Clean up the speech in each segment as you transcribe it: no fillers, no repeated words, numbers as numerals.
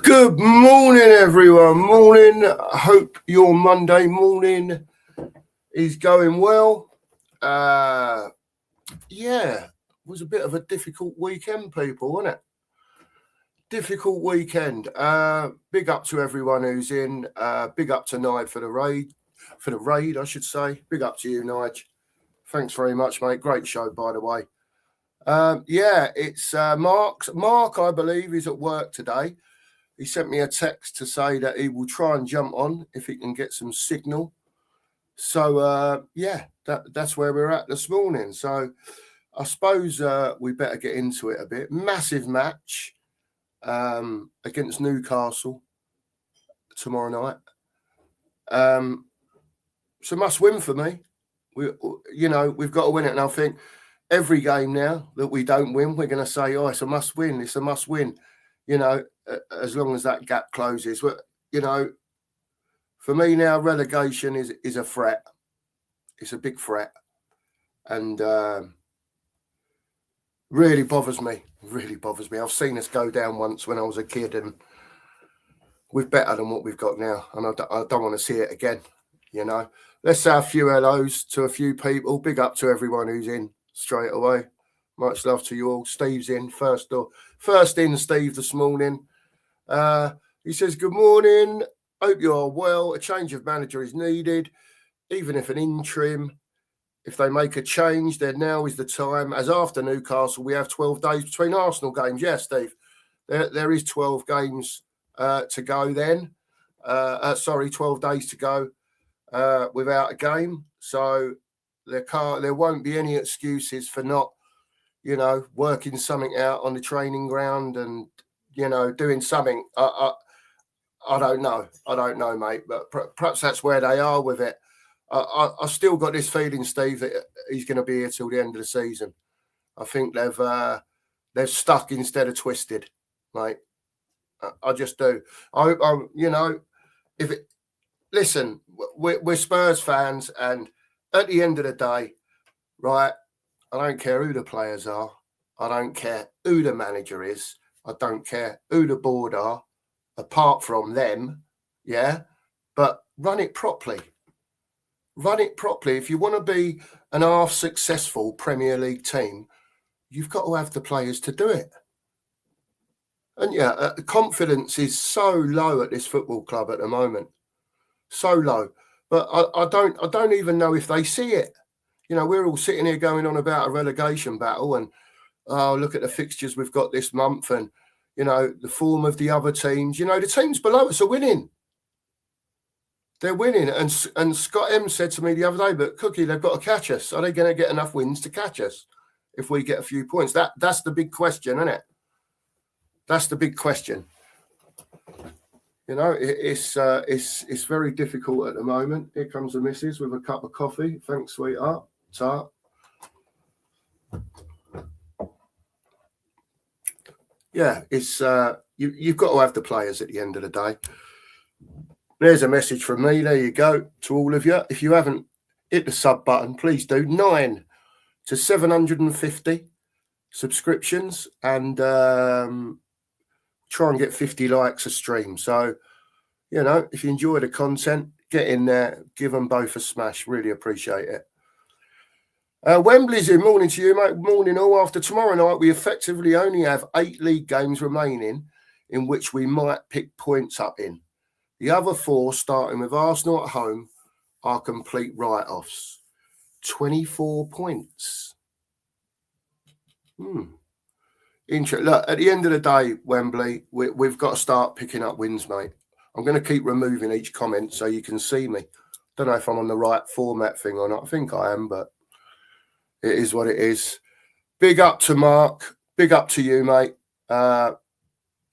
Good morning, everyone. Morning. I hope your Monday morning is going well. It was a bit of a difficult weekend, people, wasn't it? Difficult weekend. Big up to everyone who's in. Big up to Nige for the raid, I should say. Big up to you, Nige. Thanks very much, mate. Great show, by the way. It's Mark, I believe, is at work today. He sent me a text to say that he will try and jump on if he can get some signal. So, that's where we're at this morning. So I suppose we better get into it a bit. Massive match against Newcastle tomorrow night. It's a must win for me. We've got to win it. And I think every game now that we don't win, we're going to say, it's a must win. It's a must win. As long as that gap closes. For me now, relegation is a threat. It's a big threat. And really bothers me. Really bothers me. I've seen us go down once when I was a kid, and we're better than what we've got now. And I don't want to see it again, Let's say a few hellos to a few people. Big up to everyone who's in straight away. Much love to you all. Steve's in. First in, Steve, this morning. He says, good morning. Hope you are well. A change of manager is needed, even if an interim. If they make a change, then now is the time. As after Newcastle, we have 12 days between Arsenal games. Yes, Steve. There is 12 games to go then. 12 days to go without a game. So there won't be any excuses for not, working something out on the training ground and, doing something. I don't know. I don't know, mate. But perhaps that's where they are with it. I still got this feeling, Steve, that he's going to be here till the end of the season. I think they've stuck instead of twisted, mate. I just do. Listen, we're Spurs fans, and at the end of the day, right, I don't care who the players are. I don't care who the manager is. I don't care who the board are, apart from them, yeah? But run it properly. Run it properly. If you want to be an half-successful Premier League team, you've got to have the players to do it. And confidence is so low at this football club at the moment. So low. But I don't even know if they see it. We're all sitting here going on about a relegation battle and, look at the fixtures we've got this month and, the form of the other teams. The teams below us are winning. They're winning. And Scott M said to me the other day, but Cookie, they've got to catch us. Are they going to get enough wins to catch us if we get a few points? That's the big question, isn't it? That's the big question. It's very difficult at the moment. Here comes the missus with a cup of coffee. Thanks, sweetheart. Tart. It's you've got to have the players at the end of the day. There's a message from me. There you go to all of you. If you haven't hit the sub button, please do. 9 to 750 subscriptions and try and get 50 likes a stream. So, if you enjoy the content, get in there, give them both a smash. Really appreciate it. Wembley's in. Morning to you, mate. Morning all. After tomorrow night, we effectively only have 8 league games remaining in which we might pick points up in. The other 4, starting with Arsenal at home, are complete write-offs. 24 points. Look, at the end of the day, Wembley, we've got to start picking up wins, mate. I'm going to keep removing each comment so you can see me. Don't know if I'm on the right format thing or not. I think I am, but it is what it is. Big up to Mark. Big up to you, mate. Hope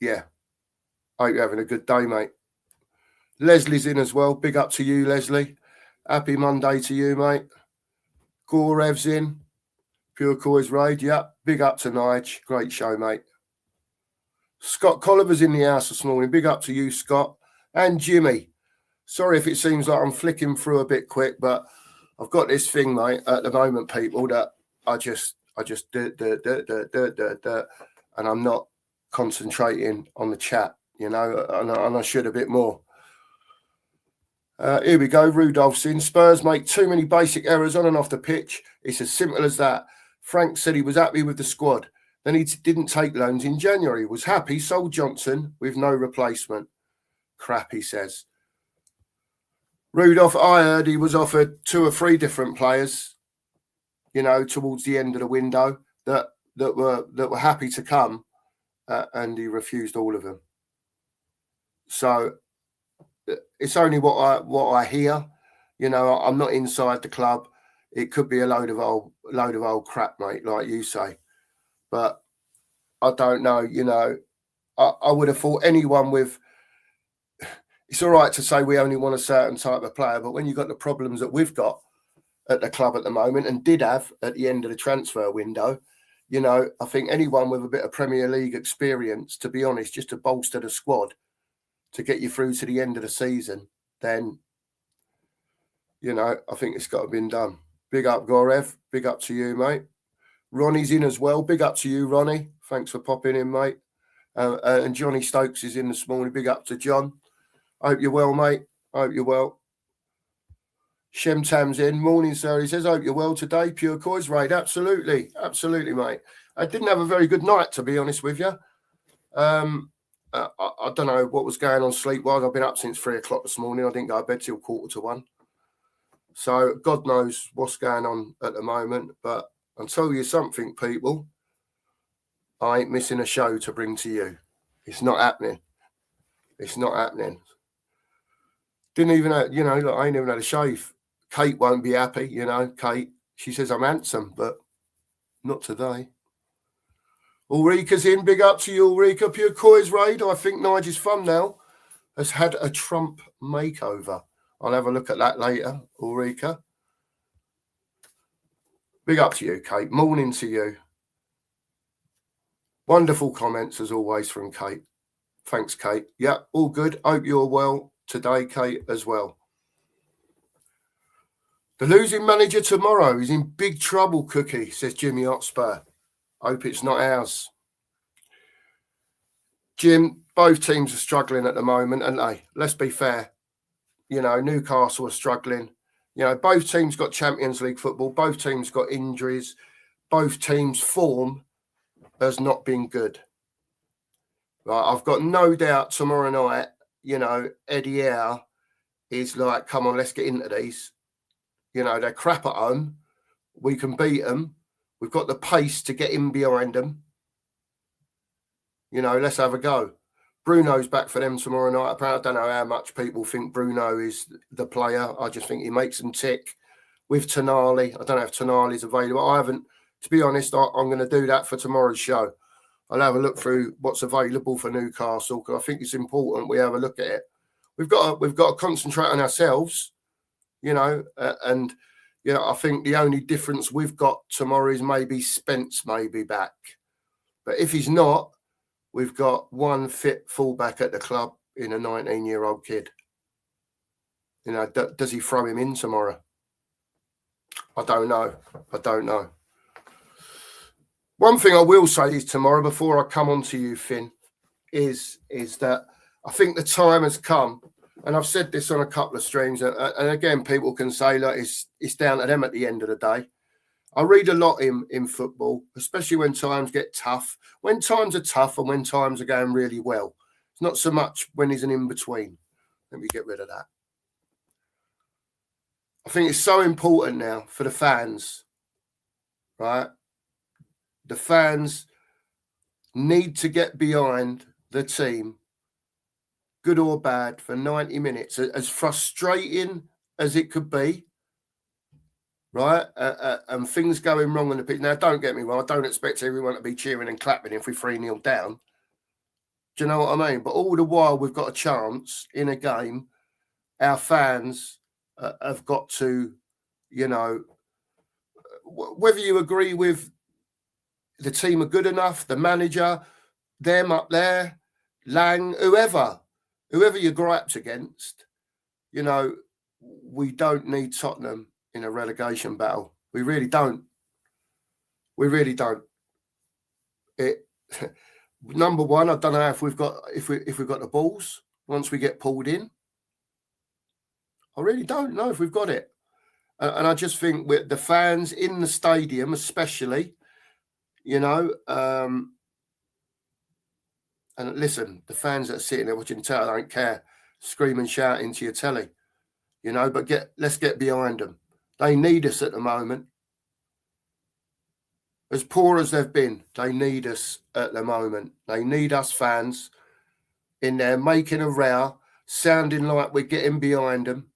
you're having a good day, mate. Leslie's in as well. Big up to you, Leslie. Happy Monday to you, mate. Gorev's in. Pure Coys Raid. Yep. Big up to Nige. Great show, mate. Scott Colliver's in the house this morning. Big up to you, Scott. And Jimmy. Sorry if it seems like I'm flicking through a bit quick, but I've got this thing, mate, at the moment, people, that I just and I'm not concentrating on the chat, and I should a bit more. Here we go, Rudolphson. Spurs make too many basic errors on and off the pitch. It's as simple as that. Frank said he was happy with the squad. Then he didn't take loans in January. Was happy, sold Johnson with no replacement. Crap, he says. Rudolph, I heard he was offered 2 or 3 different players, towards the end of the window that were happy to come, and he refused all of them. So it's only what I hear. I'm not inside the club. It could be a load of old crap, mate, like you say. But I don't know. I would have thought anyone with. It's all right to say we only want a certain type of player, but when you've got the problems that we've got at the club at the moment and did have at the end of the transfer window, I think anyone with a bit of Premier League experience, to be honest, just to bolster the squad to get you through to the end of the season, then, I think it's got to have been done. Big up, Gorev. Big up to you, mate. Ronnie's in as well. Big up to you, Ronnie. Thanks for popping in, mate. And Johnny Stokes is in this morning. Big up to John. Hope you're well, mate. Hope you're well. Shem Tam's in. Morning, sir. He says, hope you're well today. Pure Coys Raid. Absolutely. Absolutely, mate. I didn't have a very good night, to be honest with you. I don't know what was going on sleep-wise. I've been up since 3 o'clock this morning. I didn't go to bed till 1:45. So God knows what's going on at the moment. But I'll tell you something, people. I ain't missing a show to bring to you. It's not happening. It's not happening. Didn't even have, look, I ain't even had a shave. Kate won't be happy, Kate. She says I'm handsome, but not today. Ulrika's in. Big up to you, Ulrika. Pure Coys Raid. I think Nigel's thumbnail has had a Trump makeover. I'll have a look at that later, Ulrika. Big up to you, Kate. Morning to you. Wonderful comments, as always, from Kate. Thanks, Kate. Yeah, all good. Hope you're well today, Kate, as well. The losing manager tomorrow is in big trouble, Cookie, says Jimmy Hotspur. Hope it's not ours. Jim, both teams are struggling at the moment, aren't they? Let's be fair. Newcastle are struggling. Both teams got Champions League football. Both teams got injuries. Both teams' form has not been good. Right, I've got no doubt tomorrow night, Eddie Howe is like, come on, let's get into these. They're crap at home. We can beat them. We've got the pace to get in behind them. Let's have a go. Bruno's back for them tomorrow night. Apparently, I don't know how much people think Bruno is the player. I just think he makes them tick. With Tonali, I don't know if Tonali's available. I haven't, to be honest, I'm going to do that for tomorrow's show. I'll have a look through what's available for Newcastle because I think it's important we have a look at it. We've got to concentrate on ourselves, and I think the only difference we've got tomorrow is maybe Spence may be back, but if he's not, we've got one fit fullback at the club in a 19-year-old kid. Does he throw him in tomorrow? I don't know. One thing I will say is tomorrow, before I come on to you, Finn, is that I think the time has come, and I've said this on a couple of streams, and again, people can say, look, it's down to them at the end of the day. I read a lot in football, especially when times get tough. When times are tough and when times are going really well. It's not so much when there's an in-between. Let me get rid of that. I think it's so important now for the fans, right? The fans need to get behind the team, good or bad, for 90 minutes. As frustrating as it could be, right? And things going wrong on the pitch. Now, don't get me wrong. I don't expect everyone to be cheering and clapping if we're 3-0 down. Do you know what I mean? But all the while we've got a chance in a game, our fans have got to, whether you agree with the team are good enough, the manager, them up there, Lang, whoever you're gripes against, we don't need Tottenham in a relegation battle. We really don't. number one, I don't know if we've got the balls once we get pulled in. I really don't know if we've got it. And I just think with the fans in the stadium, especially, and listen, the fans that are sitting there watching the telly, I don't care, screaming, shouting to your telly, but let's get behind them. They need us at the moment. As poor as they've been, they need us at the moment. They need us fans in there making a row, sounding like we're getting behind them.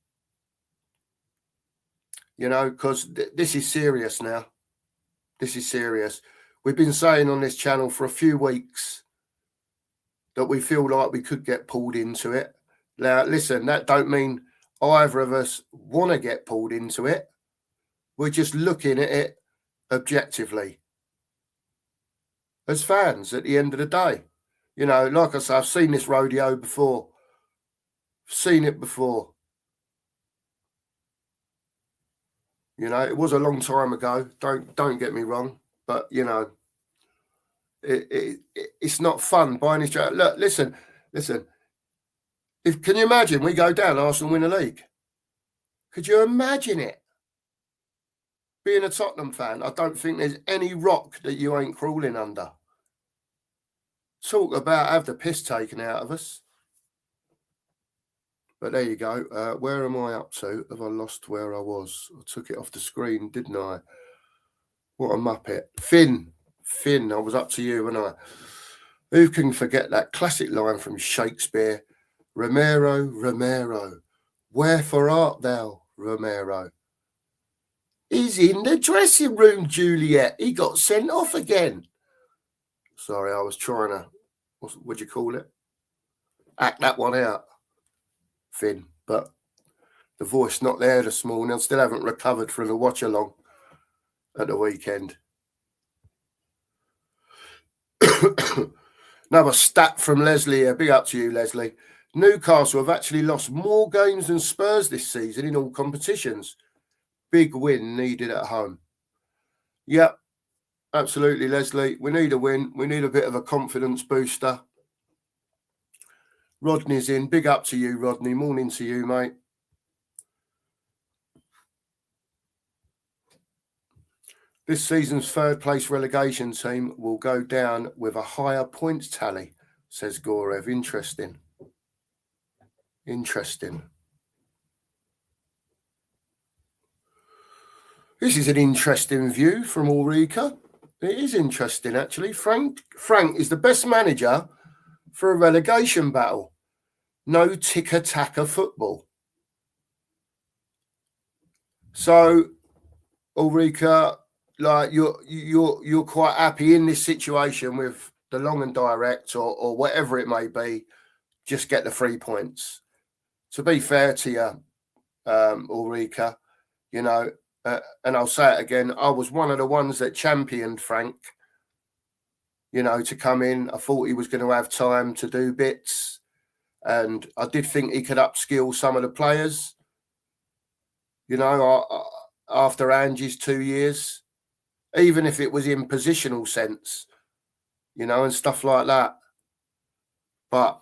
Because this is serious now. This is serious. We've been saying on this channel for a few weeks that we feel like we could get pulled into it. Now, listen, that don't mean either of us want to get pulled into it. We're just looking at it objectively as fans at the end of the day. Like I say, I've seen this rodeo before. Seen it before. It was a long time ago. Don't get me wrong, but it's not fun buying this. Look, listen. Can you imagine we go down, Arsenal win the league? Could you imagine it? Being a Tottenham fan, I don't think there's any rock that you ain't crawling under. Talk about have the piss taken out of us. But there you go. Where am I up to? Have I lost where I was? I took it off the screen, didn't I? What a muppet. Finn, I was up to you, wasn't I? Who can forget that classic line from Shakespeare? Romero, wherefore art thou, Romero? He's in the dressing room, Juliet. He got sent off again. Sorry, I was trying to, what'd you call it? Act that one out, Finn. But the voice not there this morning. I still haven't recovered from the watch along at the weekend. Another stat from Leslie here. Big up to you, Leslie. Newcastle have actually lost more games than Spurs this season in all competitions. Big win needed at home. Yep, absolutely, Leslie. We need a win. We need a bit of a confidence booster. Rodney's in. Big up to you, Rodney. Morning to you, mate. This season's third place relegation team will go down with a higher points tally, says Gorev. Interesting. This is an interesting view from Ulrika. It is interesting, actually. Frank is the best manager for a relegation battle. No ticker-tacker football. So, Ulrika, like you're quite happy in this situation with the long and direct or whatever it may be, just get the 3 points. To be fair to you, Ulrika, and I'll say it again, I was one of the ones that championed Frank, to come in. I thought he was going to have time to do bits, and I did think he could upskill some of the players, after Angie's 2 years, even if it was in positional sense, and stuff like that. But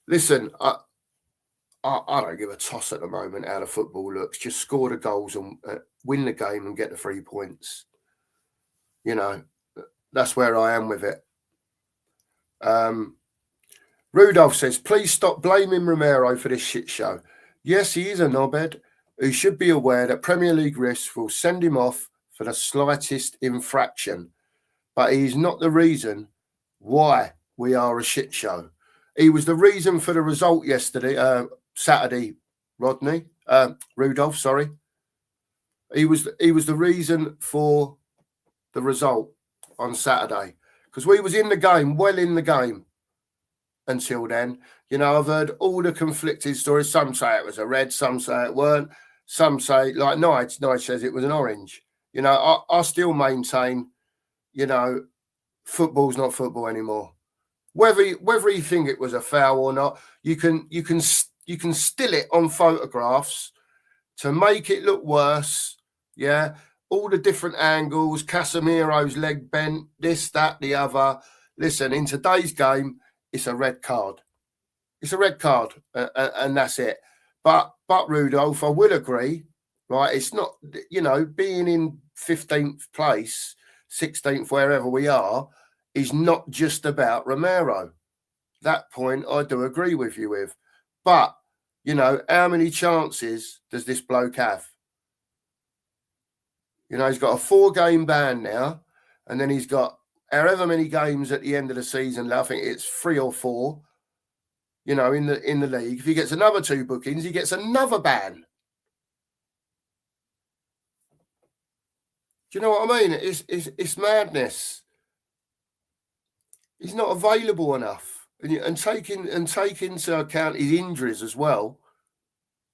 listen, I don't give a toss at the moment how the football looks. Just score the goals and win the game and get the 3 points. That's where I am with it. Rudolph says, please stop blaming Romero for this shit show. Yes, he is a knobhead who should be aware that Premier League risks will send him off for the slightest infraction. But he's not the reason why we are a shit show. He was the reason for the result yesterday, Saturday, Rudolph, sorry. He was the reason for the result on Saturday, because we was in the game, well in the game until then. I've heard all the conflicting stories. Some say it was a red, some say it weren't. Some say, like Nige says it was an orange. I still maintain, football's not football anymore. Whether you think it was a foul or not, you can still it on photographs to make it look worse. Yeah, all the different angles, Casemiro's leg bent, this, that, the other. listen, in today's game, it's a red card. It's a red card, and that's it. But Rudolph, I will agree, right? It's not, being in 15th place, 16th, wherever we are, is not just about Romero. That point I do agree with you with. But, how many chances does this bloke have? He's got a 4-game ban now, and then he's got however many games at the end of the season. I think it's 3 or 4. In the league. If he gets another 2 bookings, he gets another ban. Do you know what I mean? It's madness. He's not available enough, and take into account his injuries as well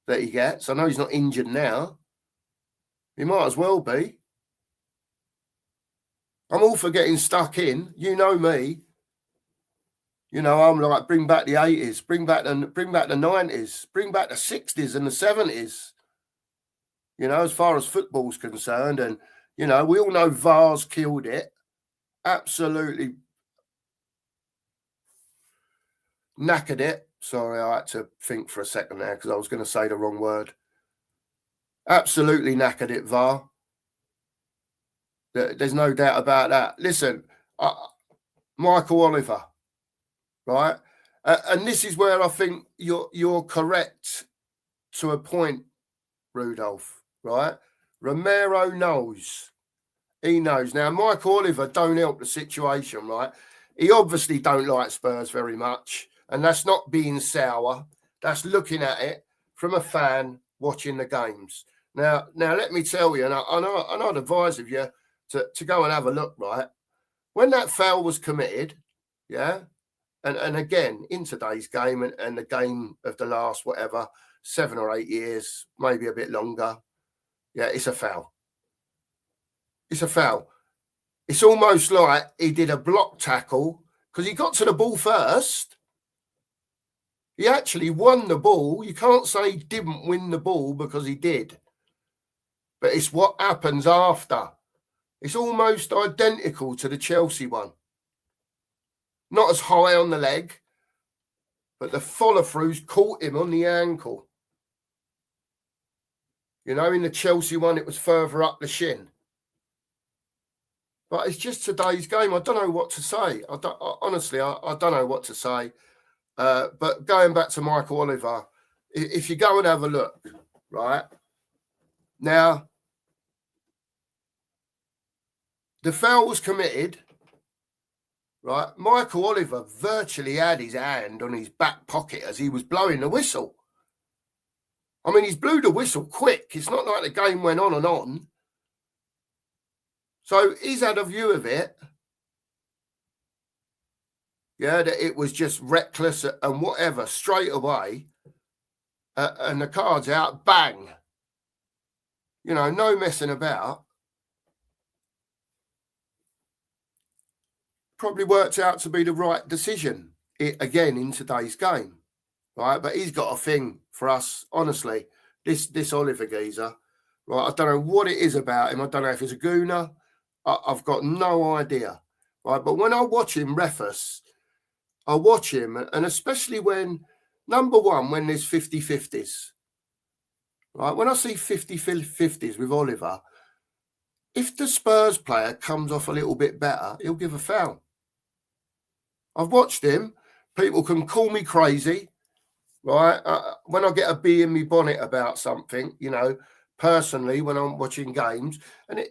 that he gets. I know he's not injured now. He might as well be. I'm all for getting stuck in. You know me. I'm like, bring back the 80s, bring back the 90s, bring back the 60s and the 70s. As far as football's concerned, and we all know VAR's killed it. Absolutely knackered it. Sorry, I had to think for a second there because I was going to say the wrong word. Absolutely knackered it, VAR. There's no doubt about that. Listen, Michael Oliver, right? And this is where I think you're correct to a point, Rudolph, right? Romero knows. He knows. Now, Michael Oliver don't help the situation, right? He obviously don't like Spurs very much, and that's not being sour. That's looking at it from a fan watching the games. Now, let me tell you, and I'd advise of you to go and have a look, right? When that foul was committed, yeah, and again, in today's game and the game of the last, 7 or 8 years, maybe a bit longer, yeah, it's a foul. It's a foul. It's almost like he did a block tackle because he got to the ball first. He actually won the ball. You can't say he didn't win the ball because he did. But it's what happens after. It's almost identical to the Chelsea one. Not as high on the leg, but the follow-throughs caught him on the ankle. In the Chelsea one, it was further up the shin. But it's just today's game. I don't know what to say. Honestly, I don't know what to say. But going back to Michael Oliver, if you go and have a look, right? Now, the foul was committed, right? Michael Oliver virtually had his hand on his back pocket as he was blowing the whistle. I mean, he's blew the whistle quick. It's not like the game went on and on. So he's had a view of it. Yeah, that it was just reckless and whatever, straight away. And the card's out, bang. No messing about. Probably worked out to be the right decision, again, in today's game. Right, but he's got a thing for us, honestly. This Oliver geezer, right? I don't know what it is about him. I don't know if he's a gooner. I've got no idea, right? But when I watch him ref us, I watch him, and especially when, number one, when there's 50-50s, right? When I see 50-50s with Oliver, if the Spurs player comes off a little bit better, he'll give a foul. I've watched him. People can call me crazy. Right, when I get a bee in my bonnet about something, personally, when I'm watching games, and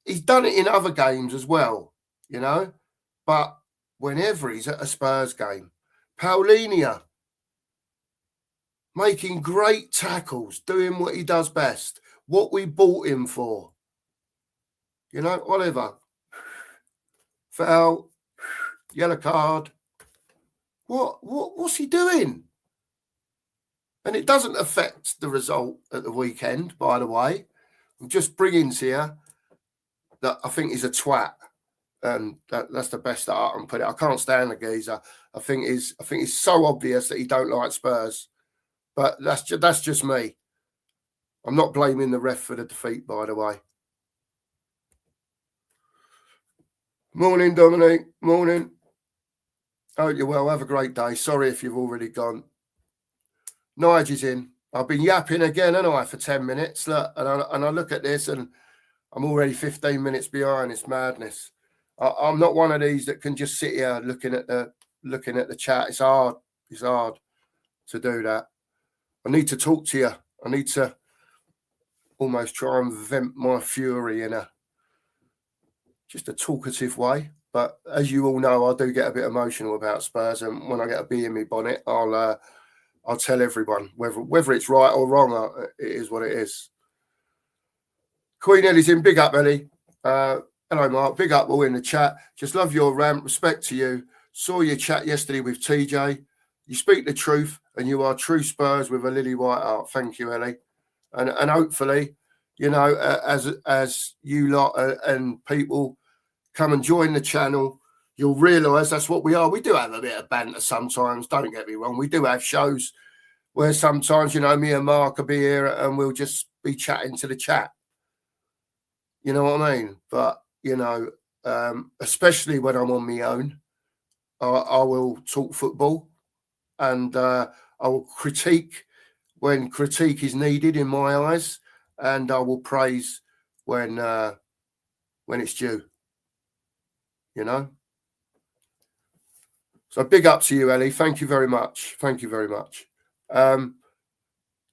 he's done it in other games as well, but whenever he's at a Spurs game, Paulinho making great tackles, doing what he does best, what we bought him for, Oliver, foul, yellow card. What's he doing? And it doesn't affect the result at the weekend, by the way. I'm just bringing to you that I think he's a twat, and that's the best that I can put it. I can't stand the geezer. I think it's so obvious that he don't like Spurs, but that's just me. I'm not blaming the ref for the defeat, by the way. Morning, Dominic. Morning. Hope you're well. Have a great day. Sorry if you've already gone. Nigel's in. I've been yapping again, haven't I, for 10 minutes? Look, and I look at this and I'm already 15 minutes behind. It's madness. I'm not one of these that can just sit here looking at the chat. It's hard. It's hard to do that. I need to talk to you. I need to almost try and vent my fury in just a talkative way. But as you all know, I do get a bit emotional about Spurs, and when I get a bee in my bonnet, I'll tell everyone whether it's right or wrong. It is what it is. Queen Ellie's in. Big up, Ellie. Hello, Mark. Big up all in the chat. Just love your rant. Respect to you. Saw your chat yesterday with TJ. You speak the truth, and you are true Spurs with a lily white heart. Thank you, Ellie. And hopefully, you know, as you lot and people come and join the channel, you'll realise that's what we are. We do have a bit of banter sometimes. Don't get me wrong. We do have shows where sometimes, you know, me and Mark will be here and we'll just be chatting to the chat. You know what I mean? But, you know, especially when I'm on my own, I will talk football and I will critique when critique is needed in my eyes, and I will praise when it's due. You know? So big up to you, Ellie. Thank you very much. Thank you very much.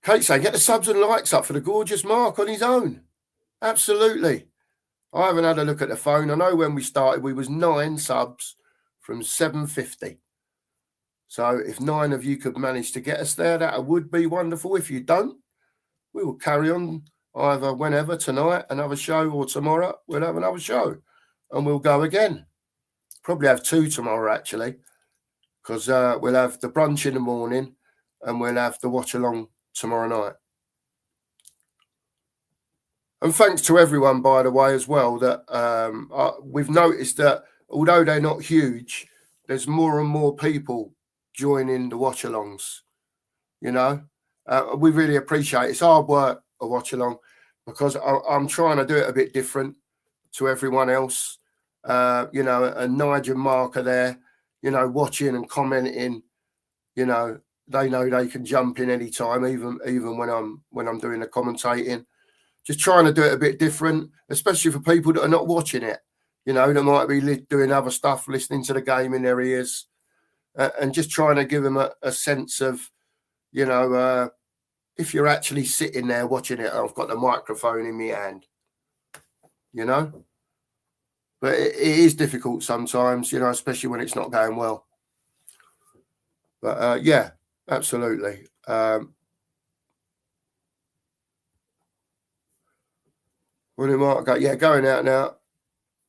Kate saying, get the subs and likes up for the gorgeous Mark on his own. Absolutely. I haven't had a look at the phone. I know when we started, we was 9 subs from 750. So if 9 of you could manage to get us there, that would be wonderful. If you don't, we will carry on either whenever, tonight, another show, or tomorrow, we'll have another show and we'll go again. Probably have 2 tomorrow, actually, because we'll have the brunch in the morning and we'll have the watch along tomorrow night. And thanks to everyone, by the way, as well, that we've noticed that although they're not huge, there's more and more people joining the watch alongs. You know, we really appreciate it. It's hard work, a watch along, because I'm trying to do it a bit different to everyone else. You know, and Nigel and Mark are there, you know, watching and commenting. You know they can jump in any time, even when I'm doing the commentating. Just trying to do it a bit different, especially for people that are not watching it. You know, they might be doing other stuff, listening to the game in their ears, and just trying to give them a sense of, you know, if you're actually sitting there watching it, I've got the microphone in my hand, you know. But it is difficult sometimes, you know, especially when it's not going well. But yeah, absolutely. When did Mark go? Yeah, going out now.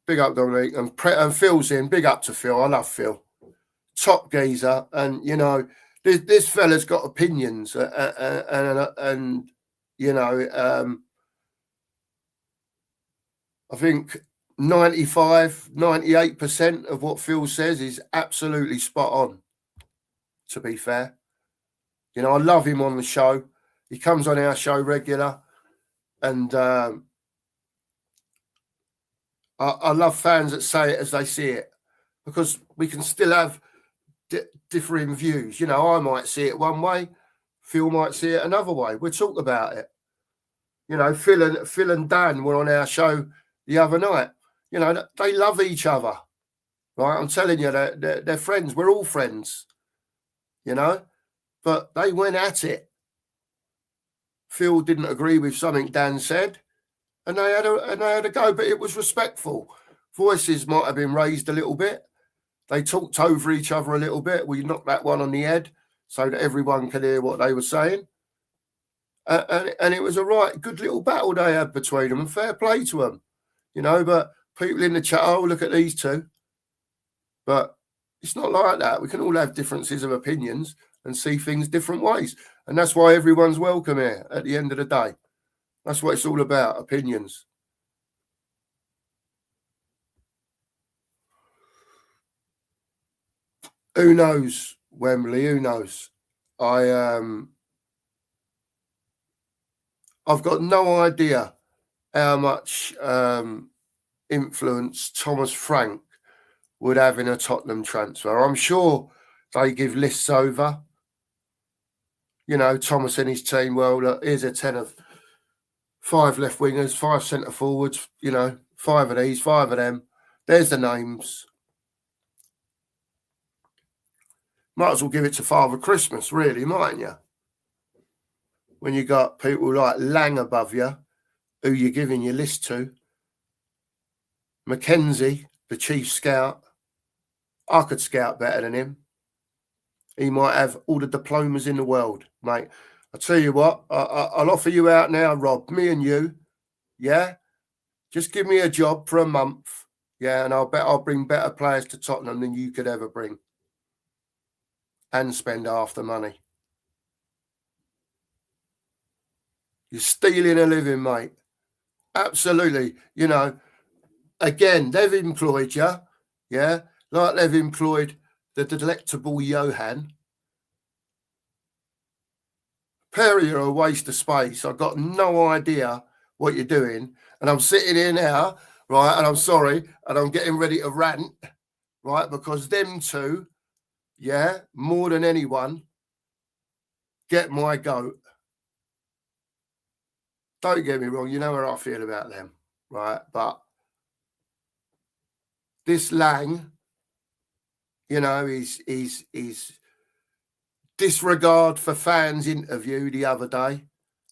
Big up, Dominic. And Phil's in. Big up to Phil. I love Phil. Top geezer. And, you know, this fella's got opinions. And you know, I think 98% of what Phil says is absolutely spot on, to be fair. You know, I love him on the show. He comes on our show regular. And I love fans that say it as they see it, because we can still have differing views. You know, I might see it one way, Phil might see it another way. We'll talk about it. You know, Phil and Dan were on our show the other night. You know, they love each other, right? I'm telling you, they're friends. We're all friends, you know, but they went at it. Phil didn't agree with something Dan said, and they had a go, but it was respectful. Voices might have been raised a little bit. They talked over each other a little bit. We knocked that one on the head so that everyone could hear what they were saying. And it was a right good little battle they had between them, and fair play to them, you know. But people in the chat, oh, look at these two. But it's not like that. We can all have differences of opinions and see things different ways. And that's why everyone's welcome here at the end of the day. That's what it's all about, opinions. Who knows, Wembley? Who knows? I've got no idea how much influence Thomas Frank would have in a Tottenham transfer. I'm sure they give lists over. You know, Thomas and his team, well, look, here's a 10 of 5 left wingers, 5 centre forwards, you know, 5 of these, 5 of them. There's the names. Might as well give it to Father Christmas, really, mightn't you? When you got people like Lang above you, who you're giving your list to. Mackenzie, the chief scout. I could scout better than him. He might have all the diplomas in the world, mate. I'll tell you what, I'll offer you out now, Rob, me and you, yeah? Just give me a job for a month, yeah, and I'll bet I'll bring better players to Tottenham than you could ever bring. And spend half the money. You're stealing a living, mate. Absolutely. You know, again, they've employed you, yeah, like they've employed the delectable Johan. Perry, you're a waste of space. I've got no idea what you're doing. And I'm sitting here now, right, and I'm sorry, and I'm getting ready to rant, right, because them two, yeah, more than anyone, get my goat. Don't get me wrong, you know how I feel about them, right? But this Lang, you know, he's disregard for fans interview the other day.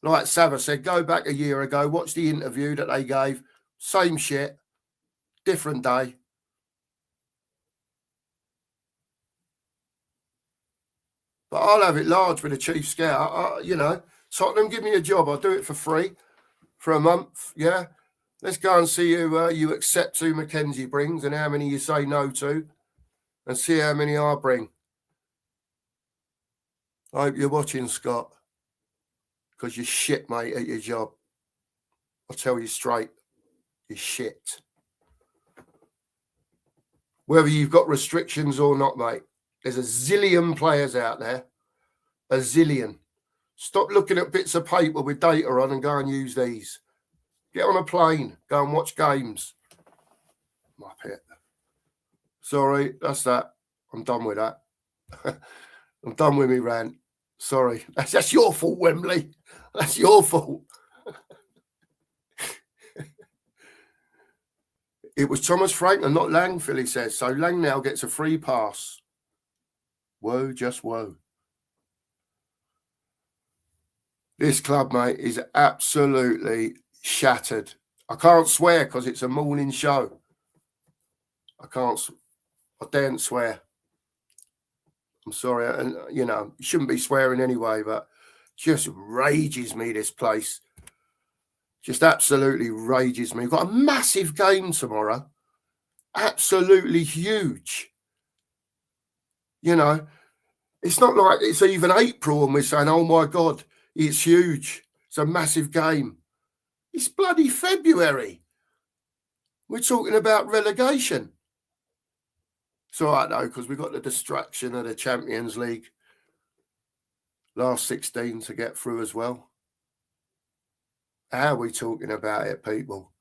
Like Sava said, go back a year ago, watch the interview that they gave. Same shit, different day. But I'll have it large with a chief scout. You know, Tottenham, give me a job. I'll do it for free for a month. Yeah. Let's go and see who you accept who Mackenzie brings and how many you say no to and see how many I bring. I hope you're watching, Scott, because you're shit, mate, at your job. I'll tell you straight, you're shit. Whether you've got restrictions or not, mate, there's a zillion players out there. A zillion. Stop looking at bits of paper with data on and go and use these. Get on a plane. Go and watch games. My pet. Sorry, that's that. I'm done with that. I'm done with me rant. Sorry. That's your fault, Wembley. That's your fault. It was Thomas Franklin, not Lang, Philly says. So Lang now gets a free pass. Whoa, just whoa. This club, mate, is absolutely shattered. I can't swear because it's a morning show. I daren't swear. I'm sorry. And, you know, you shouldn't be swearing anyway, but just rages me, this place. Just absolutely rages me. We've got a massive game tomorrow. Absolutely huge. You know, it's not like it's even April and we're saying, oh, my God, it's huge. It's a massive game. It's bloody February. We're talking about relegation. It's all right, though, because we've got the distraction of the Champions League last 16 to get through as well. How are we talking about it, people?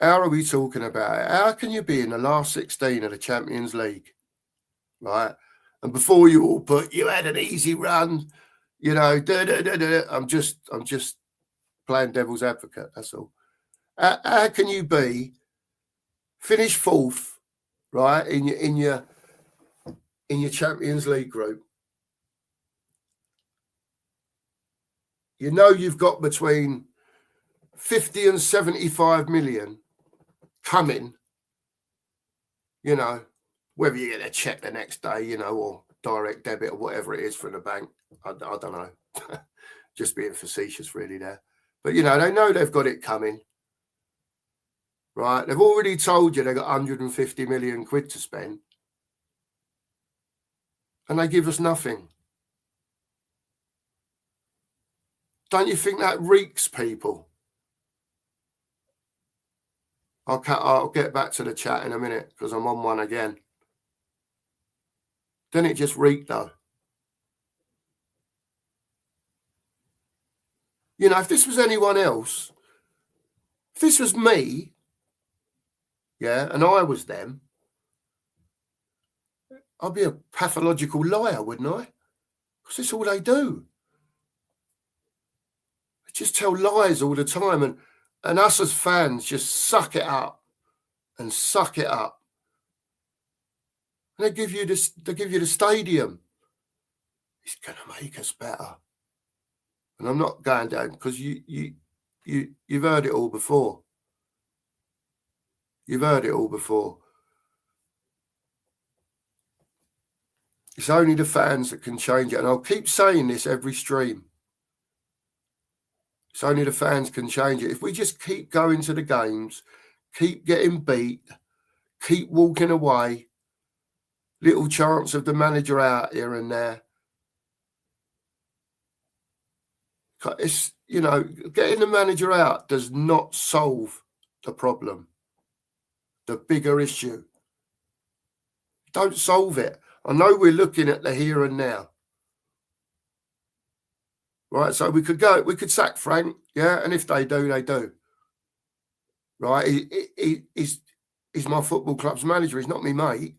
How are we talking about it? How can you be in the last 16 of the Champions League, right? And before you all put, you had an easy run, you know, I'm just playing devil's advocate, that's all. How can you be finish fourth, right, in your Champions League group? You know you've got between 50 and 75 million coming, you know, whether you get a check the next day, you know, or direct debit or whatever it is from the bank. I don't know. Just being facetious really there. But, you know, they know they've got it coming, right? They've already told you they've got 150 million quid to spend. And they give us nothing. Don't you think that reeks, people? I'll get back to the chat in a minute because I'm on one again. Then it just reeked, though. You know, if this was anyone else, if this was me, yeah, and I was them, I'd be a pathological liar, wouldn't I? Because that's all they do. They just tell lies all the time, and us as fans just suck it up and suck it up. And they give you this. They give you the stadium. It's going to make us better. And I'm not going down because you've heard it all before. You've heard it all before. It's only the fans that can change it. And I'll keep saying this every stream. It's only the fans can change it. If we just keep going to the games, keep getting beat, keep walking away, little chance of the manager out here and there. It's, you know, getting the manager out does not solve the problem, the bigger issue. Don't solve it. I know we're looking at the here and now. Right, so we could sack Frank, yeah, and if they do, they do. Right, he's my football club's manager. He's not me mate.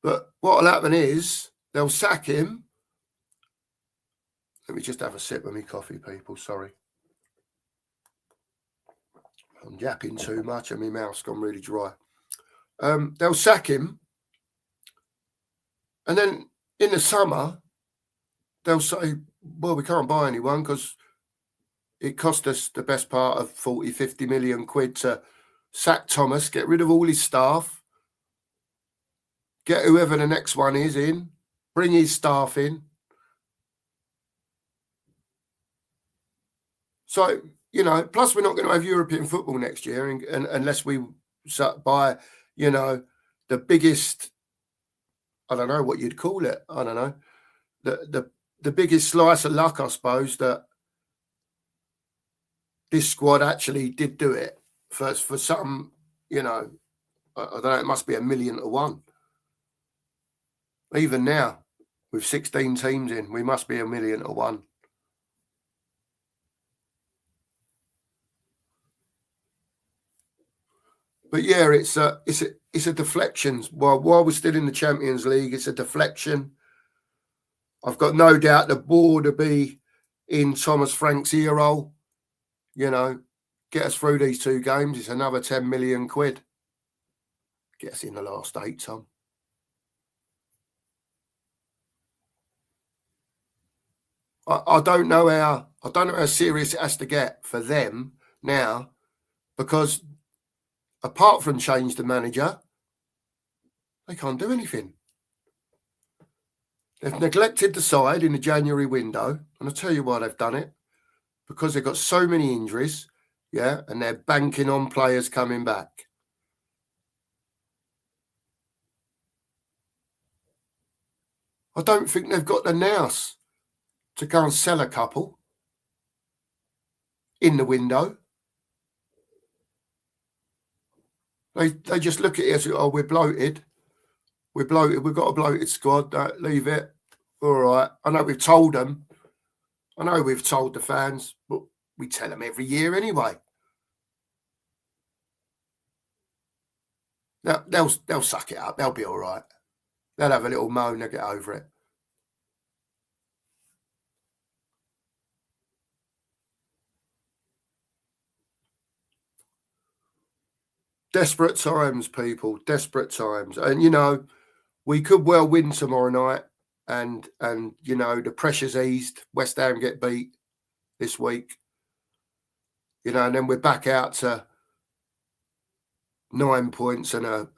But what'll happen is they'll sack him. Let me just have a sip of my coffee, people. Sorry, I'm yapping too much, and my mouth's gone really dry. They'll sack him, and then in the summer they'll say, well, we can't buy anyone because it cost us the best part of 40, 50 million quid to sack Thomas, get rid of all his staff, get whoever the next one is in, bring his staff in. So, you know, plus we're not going to have European football next year and unless we buy, you know, the biggest, I don't know what you'd call it. I don't know. The biggest slice of luck, I suppose, that this squad actually did do it for some, you know, I don't know, it must be 1,000,000 to 1. Even now, with 16 teams in, we must be 1,000,000 to 1. But yeah, it's a deflection. While we're still in the Champions League, it's a deflection. I've got no doubt the board will be in Thomas Frank's ear hole. You know, get us through these 2 games. It's another 10 million quid. Get us in the last 8, Tom. I don't know how serious it has to get for them now, because apart from change the manager, they can't do anything. They've neglected the side in the January window, and I'll tell you why they've done it. Because they've got so many injuries, yeah, and they're banking on players coming back. I don't think they've got the nous to go and sell a couple in the window. They just look at it as, oh, we're bloated. We've got a bloated squad. Leave it. All right. I know we've told them. I know we've told the fans, but we tell them every year anyway. Now, they'll suck it up. They'll be all right. They'll have a little moan and get over it. Desperate times, people. Desperate times. And, you know, we could well win tomorrow night. And you know, the pressure's eased. West Ham get beat this week. You know, and then we're back out to 9 points and a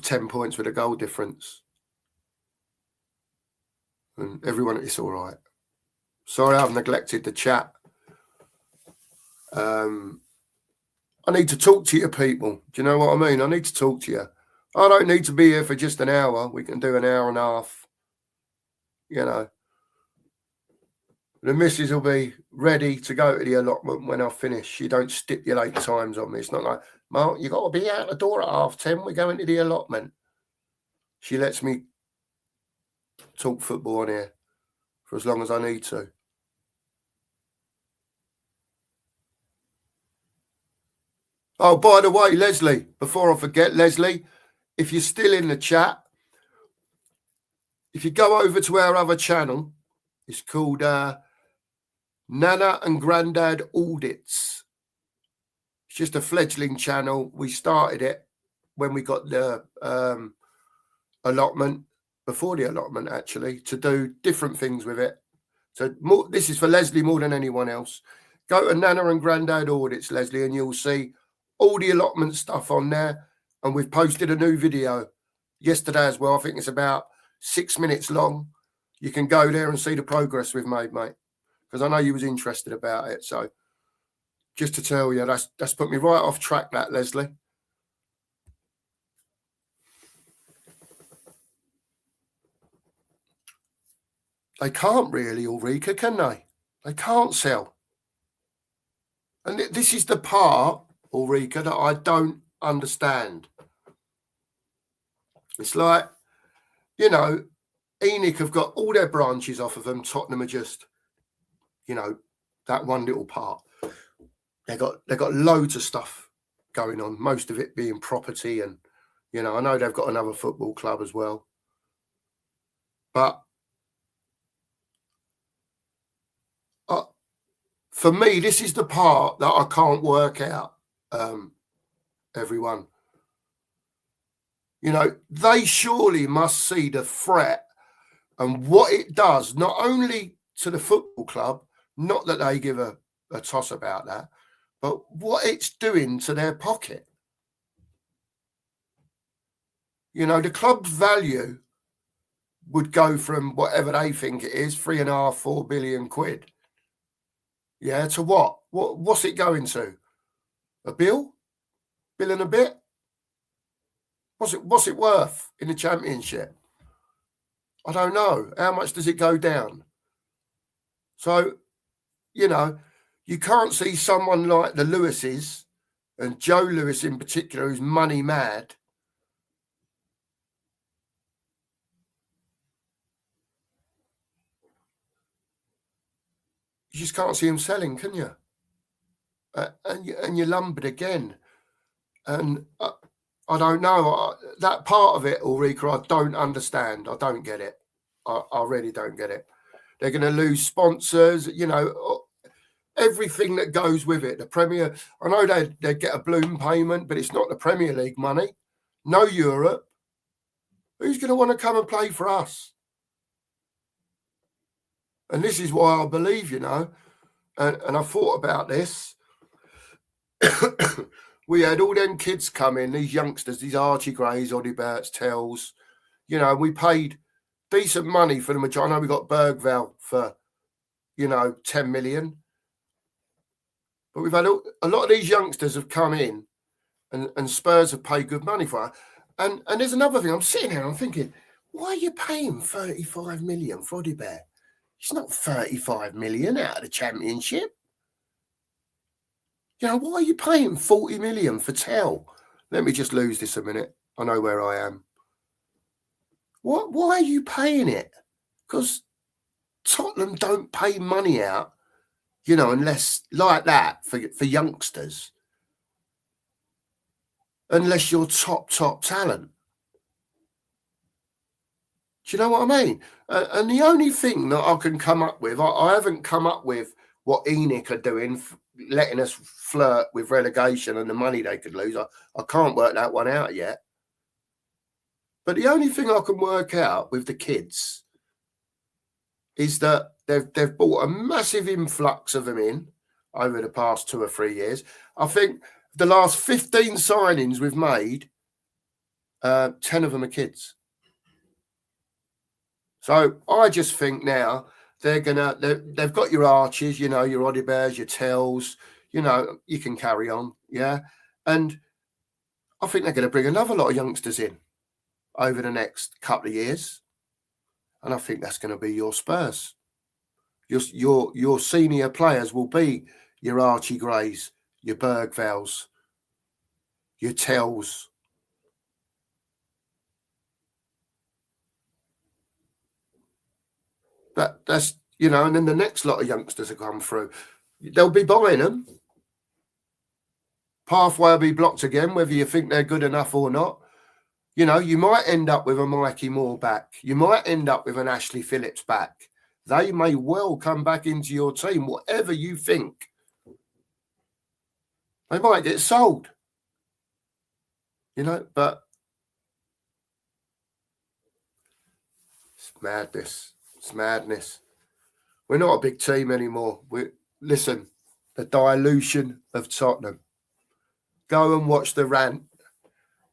10 points with a goal difference. And everyone, it's all right. Sorry, I've neglected the chat. I need to talk to you people. Do you know what I mean? I need to talk to you. I don't need to be here for just an hour. We can do an hour and a half. You know. The missus will be ready to go to the allotment when I finish. She don't stipulate times on me. It's not like, Mark, you got to be out the door at 10:30. We're going to the allotment. She lets me talk football on here for as long as I need to. Oh, by the way, Leslie, before I forget, Leslie, if you're still in the chat, if you go over to our other channel, it's called Nana and Grandad Audits. It's just a fledgling channel. We started it when we got the allotment, before the allotment actually, to do different things with it. So this is for Leslie more than anyone else. Go to Nana and Grandad Audits, Leslie, and you'll see all the allotment stuff on there. And we've posted a new video yesterday as well. I think it's about 6 minutes long. You can go there and see the progress we've made, mate, because I know you was interested about it. So just to tell you, that's put me right off track, that, Leslie. They can't really, Ulrika, can they? They can't sell. And this is the part, Ulrika, that I don't understand. It's like, you know, ENIC have got all their branches off of them. Tottenham are just, you know, that one little part. They got loads of stuff going on, most of it being property. And, you know, I know they've got another football club as well. But for me, this is the part that I can't work out, everyone. You know, they surely must see the threat and what it does, not only to the football club, not that they give a toss about that, but what it's doing to their pocket. You know, the club's value would go from whatever they think it is, 3.5, 4 billion quid. Yeah, to what? What's it going to? A bill? Bill and a bit? What's it worth in the Championship? I don't know. How much does it go down? So, you know, you can't see someone like the Lewises, and Joe Lewis in particular, who's money mad. You just can't see him selling, can you? And you're lumbered again. And I don't know. That part of it, Ulrika, I don't understand. I don't get it. I really don't get it. They're going to lose sponsors, you know, everything that goes with it. The Premier, I know they get a balloon payment, but it's not the Premier League money. No Europe. Who's going to want to come and play for us? And this is why I believe, you know, and I thought about this. We had all them kids come in, these youngsters, these Archie Grays, Odiberts, Tells, you know, we paid decent money for the majority. I know we got Bergvall for, you know, 10 million. But we've had a lot of these youngsters have come in and Spurs have paid good money for it. And there's another thing. I'm sitting here, I'm thinking, why are you paying 35 million for Odibert? It's not 35 million out of the Championship. You know, why are you paying 40 million for Tell? Let me just lose this a minute. I know where I am. Why are you paying it? Because Tottenham don't pay money out, you know, unless like that for youngsters, unless you're top talent. Do you know what I mean? And the only thing that I can come up with, I haven't come up with what ENIC are doing, letting us flirt with relegation and the money they could lose. I can't work that one out yet. But the only thing I can work out with the kids is that they've brought a massive influx of them in over the past 2 or 3 years. I think the last 15 signings we've made, 10 of them are kids. So I just think now they've got your Archies, you know, your Odibears, your Tells, you know, you can carry on, yeah. And I think they're going to bring another lot of youngsters in over the next couple of years, and I think that's going to be your Spurs. Your senior players will be your Archie Grays, your Bergvalls, your Tells. That's, you know, and then the next lot of youngsters will come through. They'll be buying them. Pathway will be blocked again, whether you think they're good enough or not. You know, you might end up with a Mikey Moore back. You might end up with an Ashley Phillips back. They may well come back into your team, whatever you think. They might get sold. You know, but it's madness. It's madness. We're not a big team anymore. Listen, the dilution of Tottenham. Go and watch the rant.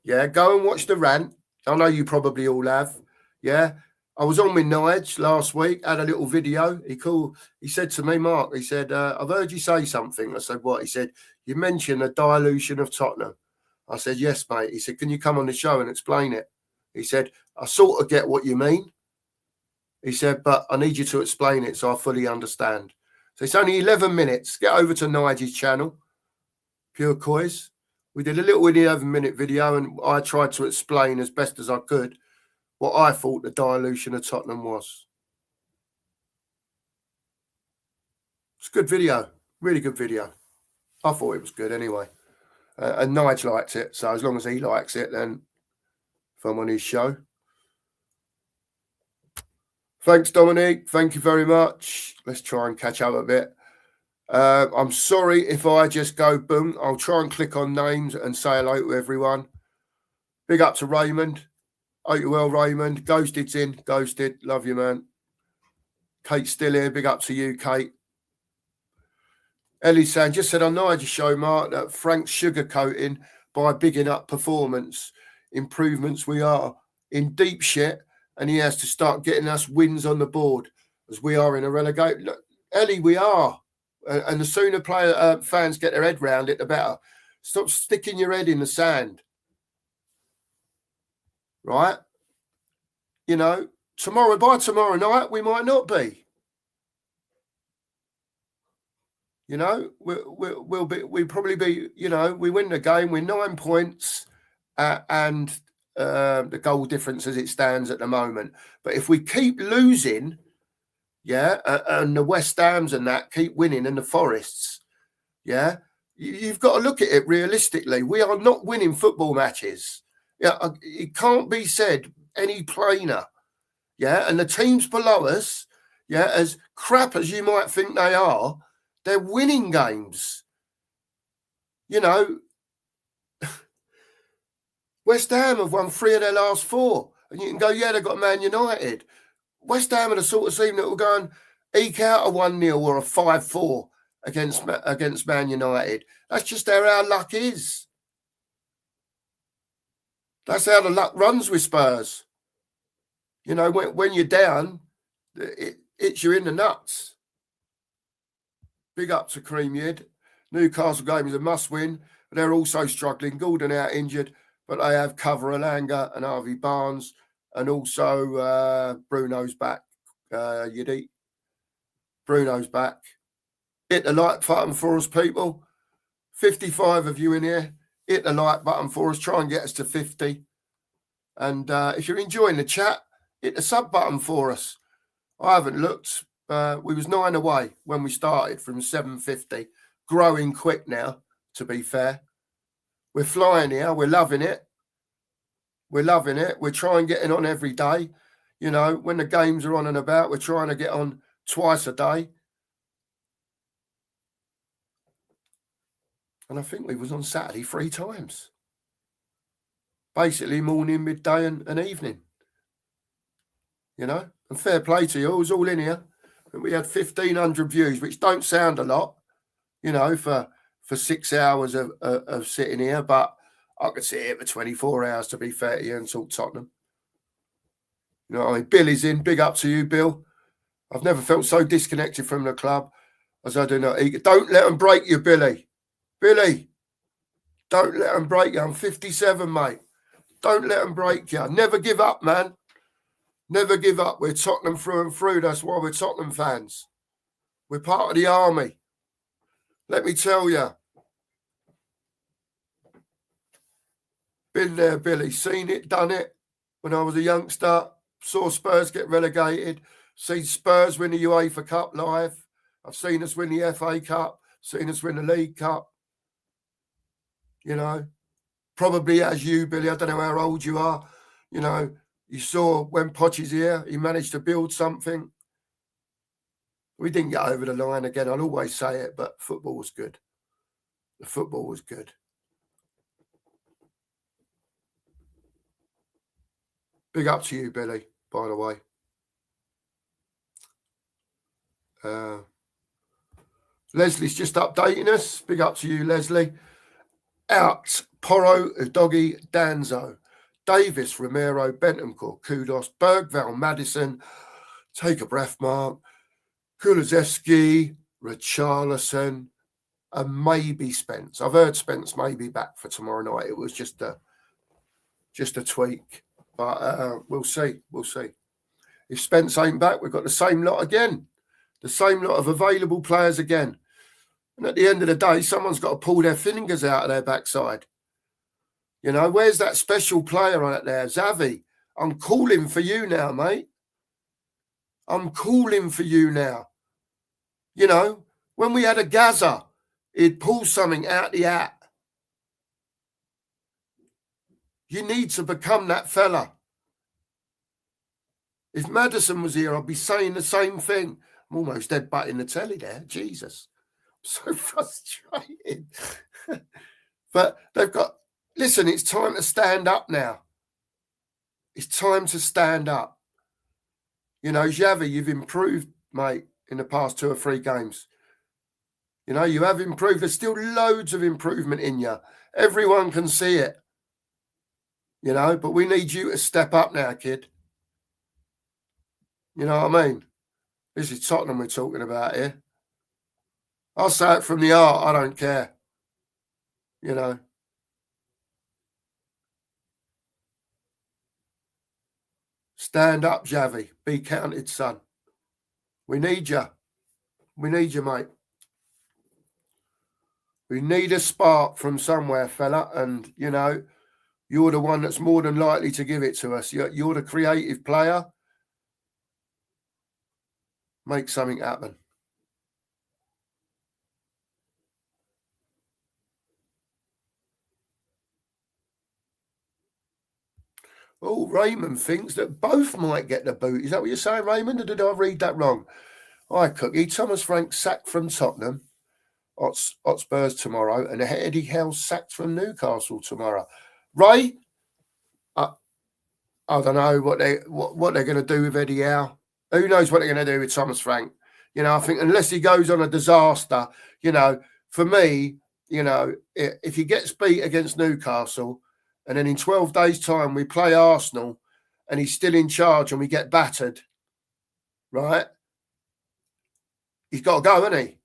Yeah, go and watch the rant. I know you probably all have. Yeah. I was on with Nige last week, had a little video. He said to me, Mark, he said, I've heard you say something. I said, what? He said, you mentioned a dilution of Tottenham. I said, yes, mate. He said, can you come on the show and explain it? He said, I sort of get what you mean. He said, but I need you to explain it so I fully understand. So it's only 11 minutes. Get over to Nige's channel, Pure Coys. We did a little 11-minute video and I tried to explain as best as I could what I thought the dilution of Tottenham was. It's a good video. Really good video. I thought it was good anyway. And Nige liked it. So as long as he likes it, then if I'm on his show. Thanks, Dominique. Thank you very much. Let's try and catch up a bit. I'm sorry if I just go boom. I'll try and click on names and say hello to everyone. Big up to Raymond. Hope you're well, Raymond. Ghosted's in. Ghosted. Love you, man. Kate's still here. Big up to you, Kate. Ellie's saying, just said on Nigel's show, Mark, that Frank's sugarcoating by bigging up performance improvements. We are in deep shit and he has to start getting us wins on the board as we are in a relegate. Look, Ellie, we are. And the sooner fans get their head round it, the better. Stop sticking your head in the sand. Right? You know, by tomorrow night, we might not be. You know, we'll probably be, you know, we win the game, we're 9 points and the goal difference as it stands at the moment. But if we keep losing, yeah, and the West Hams and that keep winning and the Forests, yeah, you've got to look at it realistically. We are not winning football matches. Yeah, it can't be said any plainer. Yeah, and the teams below us, yeah, as crap as you might think they are, they're winning games. You know, West Ham have won 3 of their last 4. And you can go, yeah, they've got Man United. West Ham are the sort of team that will go and eke out a 1-0 or a 5-4 against Man United. That's just how our luck is. That's how the luck runs with Spurs. You know, when you're down, it hits you in the nuts. Big up to Cream Yid. Newcastle game is a must-win. They're also struggling. Gordon out injured, but they have Cover Alanga and Harvey Barnes, and also Bruno's back. Yiddy. Bruno's back. Hit the like button for us, people. 55 of you in here. Hit the like button for us. Try and get us to 50. And if you're enjoying the chat, hit the sub button for us. I haven't looked. We was 9 away when we started from 750. Growing quick now, to be fair. We're flying here. We're loving it. We're loving it. We're trying getting on every day. You know, when the games are on and about, we're trying to get on twice a day. And I think we was on Saturday 3 times. Basically morning, midday and evening. You know, and fair play to you. It was all in here. And we had 1,500 views, which don't sound a lot, you know, for 6 hours of sitting here. But I could sit here for 24 hours, to be fair to you, and talk Tottenham. You know what I mean? Bill is in. Big up to you, Bill. I've never felt so disconnected from the club as I do now. Don't let them break you, Billy. Billy, don't let them break you. I'm 57, mate. Don't let them break you. Never give up, man. Never give up. We're Tottenham through and through. That's why we're Tottenham fans. We're part of the army. Let me tell you. Been there, Billy. Seen it, done it. When I was a youngster, saw Spurs get relegated. Seen Spurs win the UEFA Cup live. I've seen us win the FA Cup. Seen us win the League Cup. you know. Probably as you, Billy, I don't know how old you are, you know, you saw when Poch's here, he managed to build something. We didn't get over the line again. I'll always say it, but football was good. The football was good. Big up to you, Billy, by the way. Leslie's just updating us. Big up to you, Leslie. Out, Porro, Doggy, Danzo, Davis, Romero, Bentancur, Kudos, Bergval, Madison, take a breath, Mark, Kulusevski, Richarlison, and maybe Spence. I've heard Spence may be back for tomorrow night. It was just a tweak, but we'll see. We'll see. If Spence ain't back, we've got the same lot again, the same lot of available players again. And at the end of the day, someone's got to pull their fingers out of their backside. You know, where's that special player on it there? Xavi, I'm calling for you now, mate. I'm calling for you now. You know, when we had a Gaza, he'd pull something out the hat. You need to become that fella. If Madison was here, I'd be saying the same thing. I'm almost dead butting the telly there. Jesus. I'm so frustrated. But they've got... Listen, it's time to stand up now. It's time to stand up. You know, Xavi, you've improved, mate, in the past 2 or 3 games. You know, you have improved. There's still loads of improvement in you. Everyone can see it. You know, but we need you to step up now, kid. You know what I mean? This is Tottenham we're talking about here. I'll say it from the heart. I don't care. You know. Stand up, Xavi. Be counted, son. We need you. We need you, mate. We need a spark from somewhere, fella. And, you know, you're the one that's more than likely to give it to us. You're the creative player. Make something happen. Oh, Raymond thinks that both might get the boot. Is that what you're saying, Raymond? Or did I read that wrong? Hi, Cookie. Thomas Frank sacked from Tottenham. Spurs tomorrow. And Eddie Howe sacked from Newcastle tomorrow. Ray, I don't know what they're going to do with Eddie Howe. Who knows what they're going to do with Thomas Frank? You know, I think unless he goes on a disaster, you know, for me, you know, if he gets beat against Newcastle and then in 12 days' time we play Arsenal and he's still in charge and we get battered, right? He's got to go, hasn't he?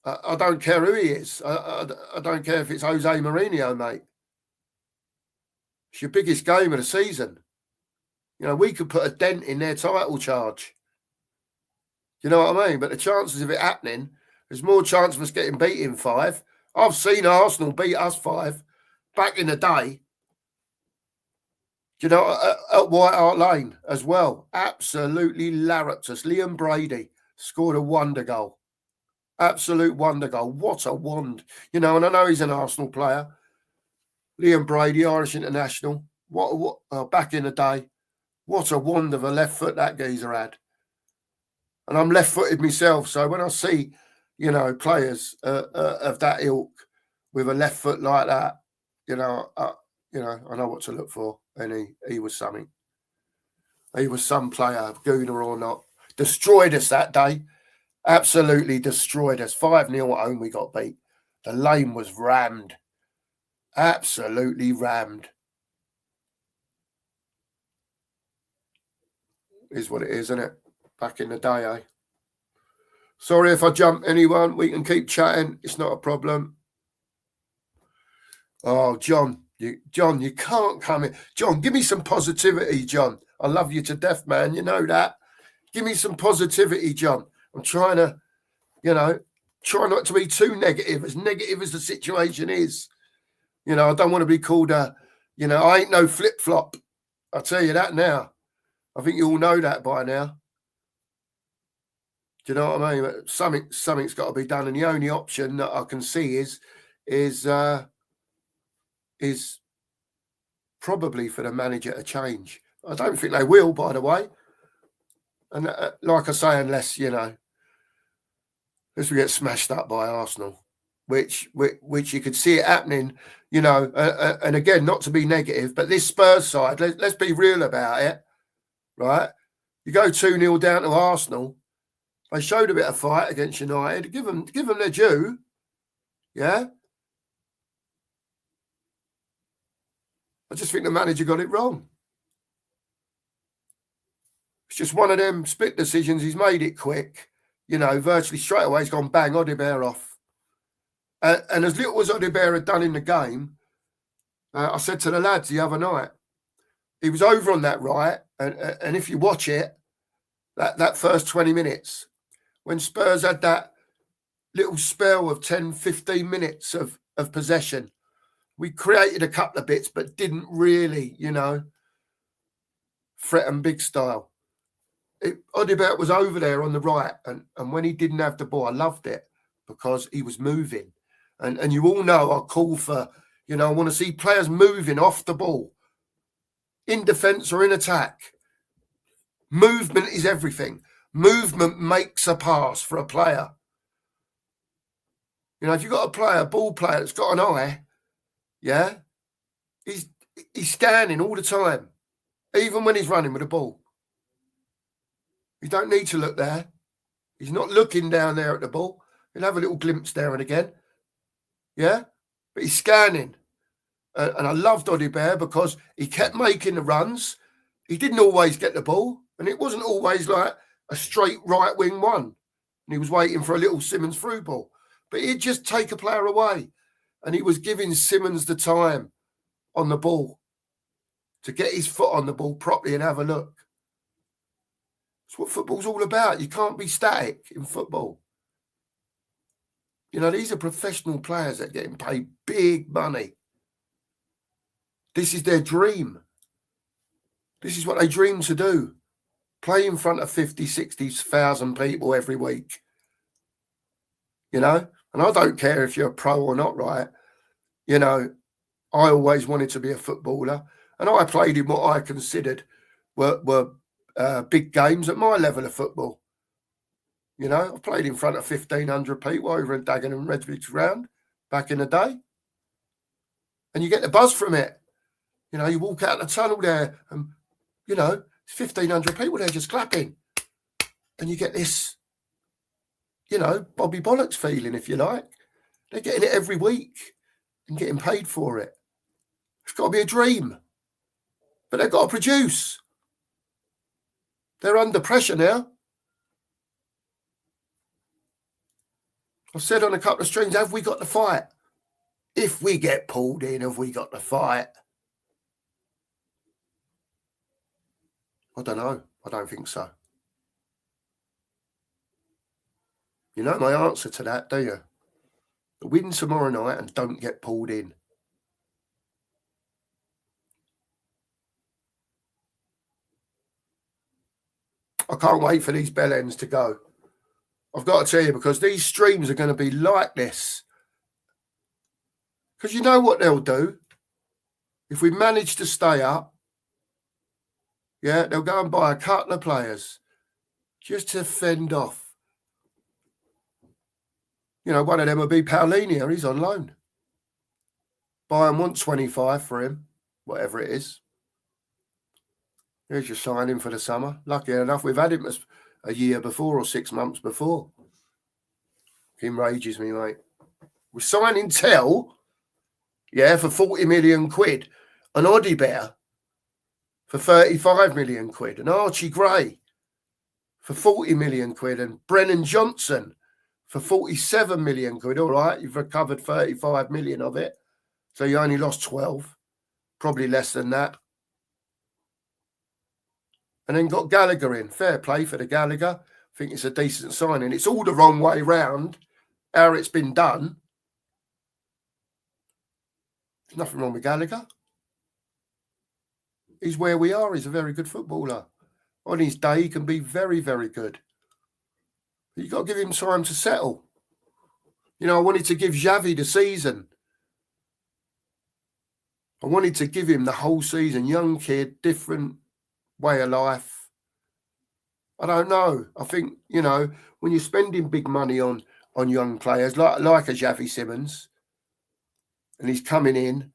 I don't care who he is. I don't care if it's Jose Mourinho, mate. It's your biggest game of the season. You know, we could put a dent in their title charge. You know what I mean? But the chances of it happening, there's more chance of us getting beat in 5. I've seen Arsenal beat us 5 back in the day. You know, at White Hart Lane as well. Absolutely larruped us. Liam Brady scored a wonder goal. Absolute wonder goal. What a wand. You know, and I know he's an Arsenal player. Liam Brady, Irish international. What back in the day. What a wand of a left foot that geezer had. And I'm left-footed myself. So when I see, you know, players of that ilk with a left foot like that, I know what to look for. And he was something. He was some player, Gooner or not. Destroyed us that day. Absolutely destroyed us. 5-0 at home, we got beat. The lane was rammed. Absolutely rammed. Is what it is, isn't it? Back in the day, eh? Sorry if I jump anyone. We can keep chatting. It's not a problem. Oh, John, you can't come in. John, give me some positivity, John. I love you to death, man. You know that. Give me some positivity, John. I'm trying to, try not to be too negative as the situation is. You know, I don't want to be called I ain't no flip-flop. I'll tell you that now. I think you all know that by now. Do you know what I mean? Something's got to be done. And the only option that I can see is is probably for the manager to change. I don't think they will, by the way. And like I say, unless we get smashed up by Arsenal, which you could see it happening, and again, not to be negative, but this Spurs side, let's be real about it, right? You go 2-0 down to Arsenal. They showed a bit of fight against United. Give them their due, yeah. I just think the manager got it wrong. It's just one of them split decisions. He's made it quick, virtually straight away. He's gone bang, Odibert off. And as little as Odibert had done in the game, I said to the lads the other night, he was over on that right. And if you watch it, that first 20 minutes, when Spurs had that little spell of 10, 15 minutes of possession, we created a couple of bits, but didn't really, threaten big style. Odibert was over there on the right, and when he didn't have the ball, I loved it because he was moving. And you all know I call for, I want to see players moving off the ball, in defence or in attack. Movement is everything. Movement makes a pass for a player. If you've got a ball player that's got an eye, yeah, he's scanning all the time, even when he's running with the ball. You don't need to look there. He's not looking down there at the ball. He'll have a little glimpse there and again. Yeah? But he's scanning. And I loved Odibert because he kept making the runs. He didn't always get the ball. And it wasn't always like a straight right wing one. And he was waiting for a little Simmons through ball. But he'd just take a player away. And he was giving Simmons the time on the ball to get his foot on the ball properly and have a look. That's what football's all about. You can't be static in football. These are professional players that are getting paid big money. This is their dream. This is what they dream to do. Play in front of 50, 60,000 people every week. And I don't care if you're a pro or not, right? I always wanted to be a footballer. And I played in what I considered were big games at my level of football. I've played in front of 1,500 people over in Dagenham and Redbridge Round back in the day. And you get the buzz from it. You walk out the tunnel there and, 1,500 people there just clapping. And you get this, Bobby Bollocks feeling, if you like. They're getting it every week and getting paid for it. It's got to be a dream. But they've got to produce. They're under pressure now. I've said on a couple of streams, have we got the fight? If we get pulled in, have we got the fight? I don't know. I don't think so. You know my answer to that, do you? Win tomorrow night and don't get pulled in. I can't wait for these bell ends to go. I've got to tell you, because these streams are going to be like this. Because you know what they'll do? If we manage to stay up, yeah, they'll go and buy a couple of players just to fend off. One of them will be Paulinho. He's on loan. Bayern want 25 for him, whatever it is. Here's your signing for the summer. Lucky enough, we've had him a year before or 6 months before. He enrages me, mate. We're signing Tell, for 40 million quid. An Odibert for 35 million quid. And Archie Gray for 40 million quid. And Brennan Johnson for 47 million quid. All right, you've recovered 35 million of it. So you only lost 12. Probably less than that. And then got Gallagher in. Fair play for the Gallagher. I think it's a decent signing. It's all the wrong way round, how it's been done. There's nothing wrong with Gallagher. He's where we are. He's a very good footballer. On his day, he can be very, very good. But you've got to give him time to settle. I wanted to give Xavi the season I wanted to give him the whole season. Young kid, different way of life. I don't know. I think, you know, when you're spending big money on young players like a Xavi Simons, and he's coming in,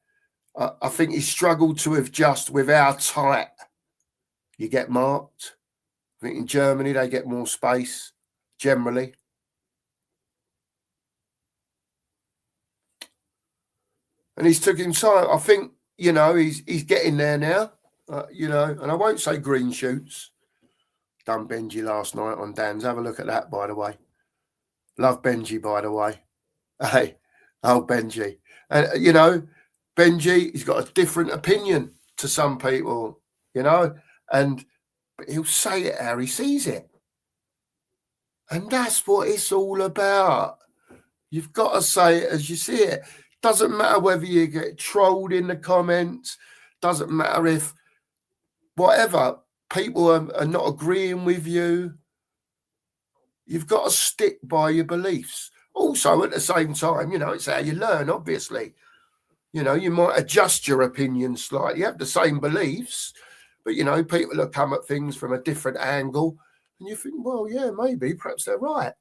I think he struggled to adjust with how tight you get marked. I think in Germany they get more space generally. And he's took him time. I think, you know, he's getting there now, you know, and I won't say green shoots. Done Benji last night on Dan's. Have a look at that, by the way. Love Benji, by the way. Hey, oh, Benji. And, you know, Benji, he's got a different opinion to some people, you know, and he'll say it how he sees it. And that's what it's all about. You've got to say it as you see it. Doesn't matter whether you get trolled in the comments. Doesn't matter if whatever, people are not agreeing with you. You've got to stick by your beliefs. Also, at the same time, you know, it's how you learn, obviously. You know, you might adjust your opinion slightly. You have the same beliefs, but, you know, people will come at things from a different angle. And you think, well, yeah, maybe, perhaps they're right.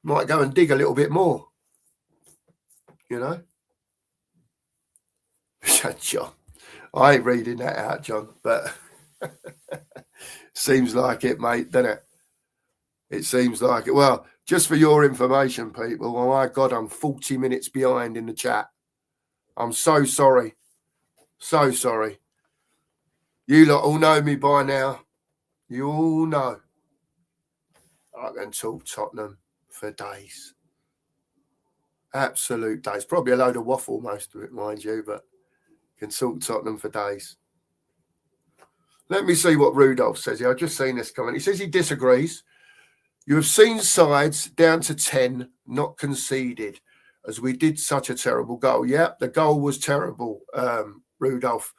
Might go and dig a little bit more, you know. John, I ain't reading that out, John, but seems like it, mate, doesn't it? It seems like it. Well, just for your information, people, oh my God, I'm 40 minutes behind in the chat. I'm so sorry. So sorry. You lot all know me by now. You all know. I can talk Tottenham for days. Absolute days. Probably a load of waffle, most of it, mind you, but can talk Tottenham for days. Let me see what Rudolph says here. I've just seen this comment. He says he disagrees. You have seen sides down to 10 not conceded as we did such a terrible goal. Yeah, the goal was terrible, Rudolph.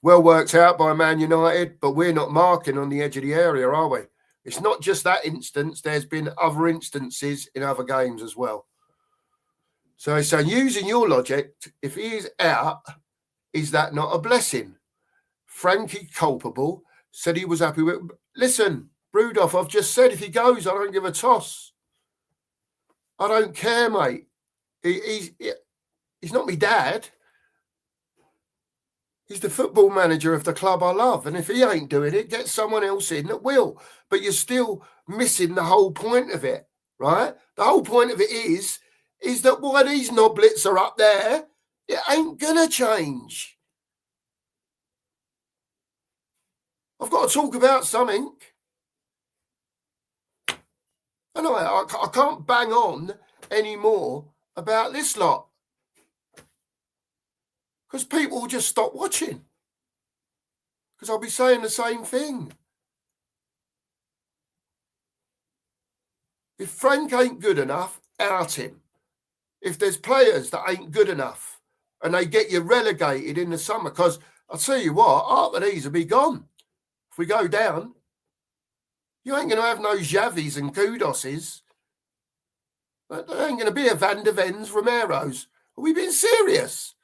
Well worked out by Man United, but we're not marking on the edge of the area, are we? It's not just that instance. There's been other instances in other games as well. So he's saying, using your logic, if he is out, is that not a blessing? Frankie culpable, said he was happy with... Listen, Rudolph, I've just said if he goes, I don't give a toss. I don't care, mate. He's not my dad. He's the football manager of the club I love. And if he ain't doing it, get someone else in that will. But you're still missing the whole point of it, right? The whole point of it is that while these knoblets are up there, it ain't going to change. I've got to talk about something. And I can't bang on anymore about this lot. Because people will just stop watching. Because I'll be saying the same thing. If Frank ain't good enough, out him. If there's players that ain't good enough and they get you relegated in the summer, because I'll tell you what, half of these will be gone. If we go down, you ain't going to have no Xavis and Kudoses. There ain't going to be a Van der Vens, Romeros. Are we being serious?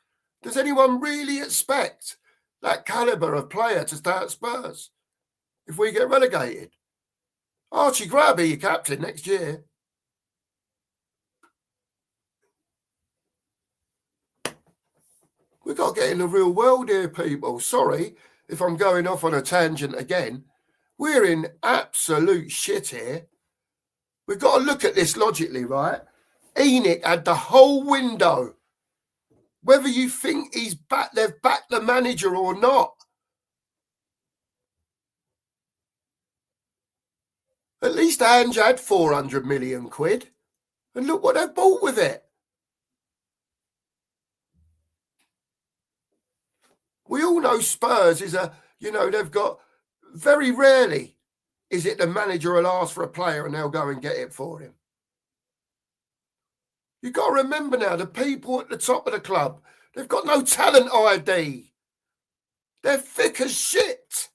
Does anyone really expect that calibre of player to stay at Spurs if we get relegated? Archie Gray will be your captain next year. We've got to get in the real world here, people. Sorry if I'm going off on a tangent again. We're in absolute shit here. We've got to look at this logically, right? ENIC had the whole window. Whether you think they've backed the manager or not. At least Ange had 400 million quid. And look what they've bought with it. We all know Spurs is they've got, very rarely is it the manager will ask for a player and they'll go and get it for him. You've got to remember now, the people at the top of the club, they've got no talent ID. They're thick as shit.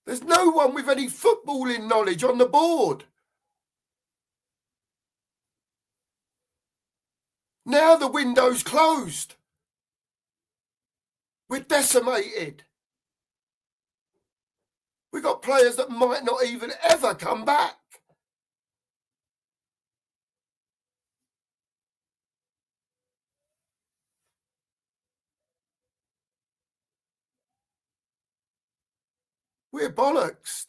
There's no one with any footballing knowledge on the board. Now the window's closed. We're decimated. We've got players that might not even ever come back. We're bollocksed.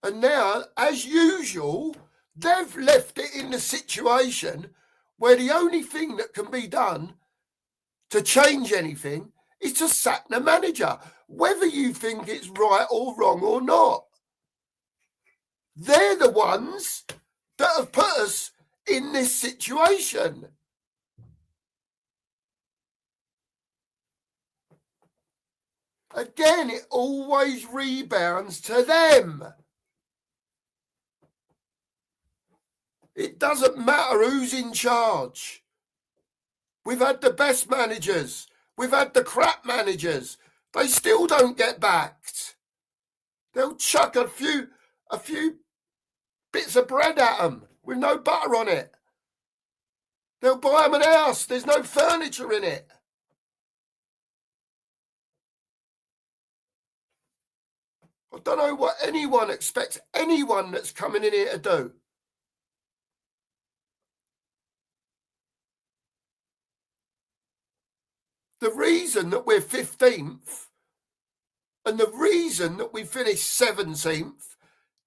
And now, as usual, they've left it in the situation where the only thing that can be done to change anything is to sack the manager, whether you think it's right or wrong or not. They're the ones that have put us in this situation. Again, it always rebounds to them. It doesn't matter who's in charge. We've had the best managers. We've had the crap managers. They still don't get backed. They'll chuck a few bits of bread at them with no butter on it. They'll buy them an house. There's no furniture in it. I don't know what anyone expects anyone that's coming in here to do. The reason that we're 15th and the reason that we finished 17th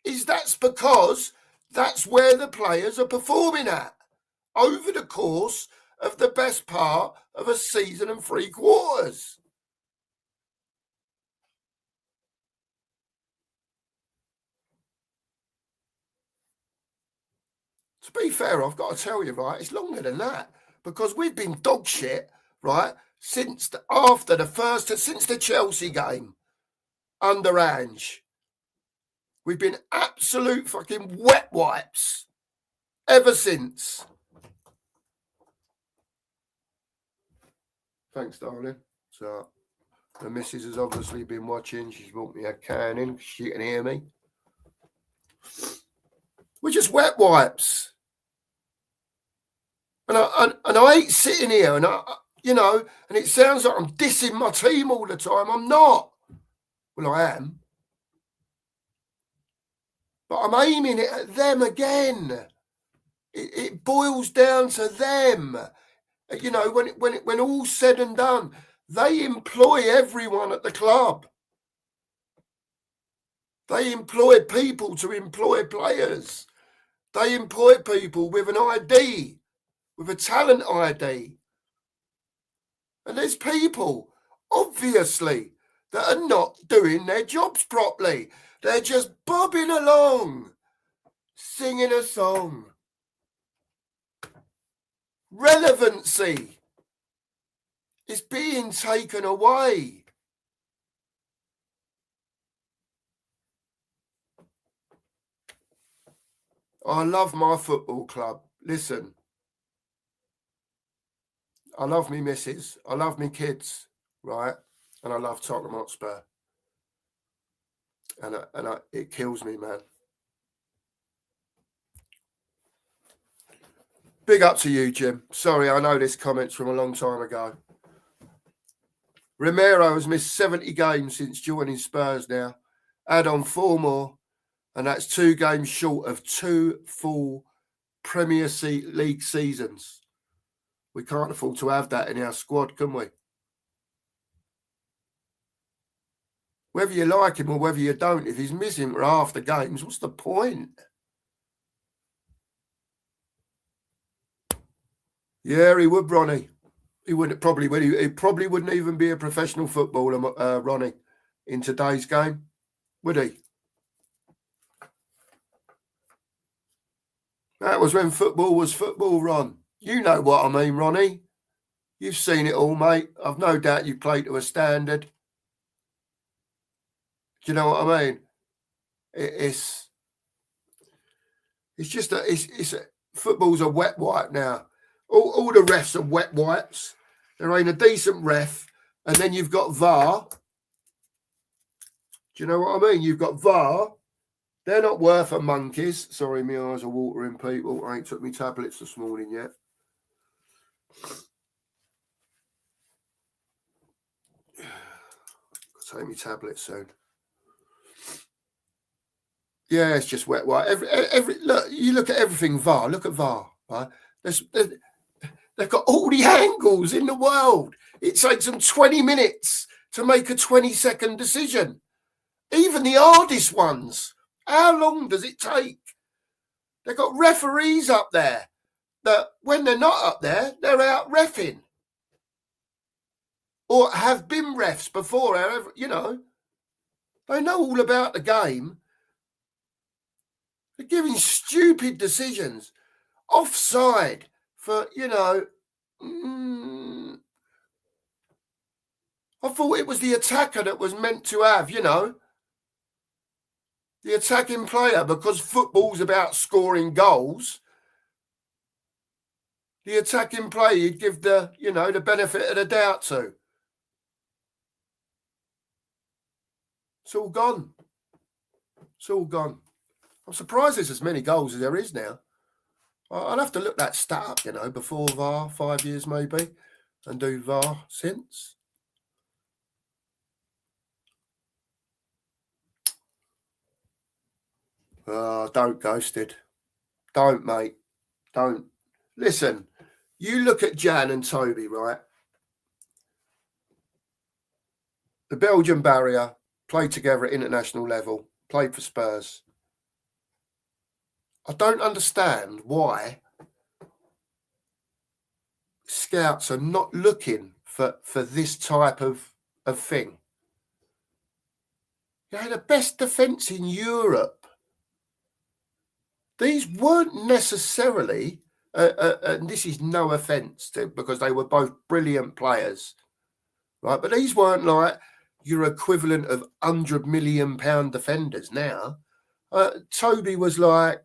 is that's because that's where the players are performing at over the course of the best part of a season and 3 quarters. To be fair, I've got to tell you, right, it's longer than that because we've been dog shit, right, since the Chelsea game under Ange. We've been absolute fucking wet wipes ever since. Thanks, darling. So the missus has obviously been watching. She's brought me a can in. She can hear me. We're just wet wipes. And I hate sitting here and and it sounds like I'm dissing my team all the time. I'm not. Well, I am. But I'm aiming it at them again. It boils down to them. You know, when all's said and done, they employ everyone at the club. They employ people to employ players. They employ people with an ID, with a talent ID. And there's people, obviously, that are not doing their jobs properly. They're just bobbing along, singing a song. Relevancy is being taken away. I love my football club. Listen, I love me missus. I love me kids, right? And I love Tottenham Hotspur. And it kills me, man. Big up to you, Jim. Sorry, I know this comment's from a long time ago. Romero has missed 70 games since joining Spurs now. Add on 4 more, and that's 2 games short of 2 full Premier League seasons. We can't afford to have that in our squad, can we? Whether you like him or whether you don't, if he's missing for half the games, what's the point? Yeah, he would, Ronnie. He probably wouldn't even be a professional footballer, Ronnie, in today's game, would he? That was when football was football, Ron. You know what I mean, Ronnie. You've seen it all, mate. I've no doubt you played to a standard. Do you know what I mean? It's just football's a wet wipe now. All the refs are wet wipes. There ain't a decent ref, and then you've got VAR. Do you know what I mean? You've got VAR. They're not worth a monkeys. Sorry, my eyes are watering, people. I ain't took my tablets this morning yet. Take me tablet soon. Yeah, it's just wet white. Every look, you look at everything VAR. Look at VAR, right? They've got all the angles in the world. It takes them 20 minutes to make a 20-second decision. Even the hardest ones. How long does it take? They've got referees up there that when they're not up there, they're out reffing. Or have been refs before, however, you know. They know all about the game. They're giving stupid decisions. Offside for, you know, I thought it was the attacker that was meant to have, you know, the attacking player, because football's about scoring goals. The attacking player you'd give the, you know, the benefit of the doubt to. It's all gone. It's all gone. I'm surprised there's as many goals as there is now. I'll have to look that stat up, you know, before VAR, 5 years maybe, and do VAR since. Don't, Ghosted. Don't, mate. Don't. Listen, you look at Jan and Toby, right? The Belgian barrier, played together at international level, played for Spurs. I don't understand why scouts are not looking for this type of thing. You know, the best defence in Europe. These weren't necessarily, and this is no offence to, because they were both brilliant players, right? But these weren't like your equivalent of £100 million defenders now. Toby was like,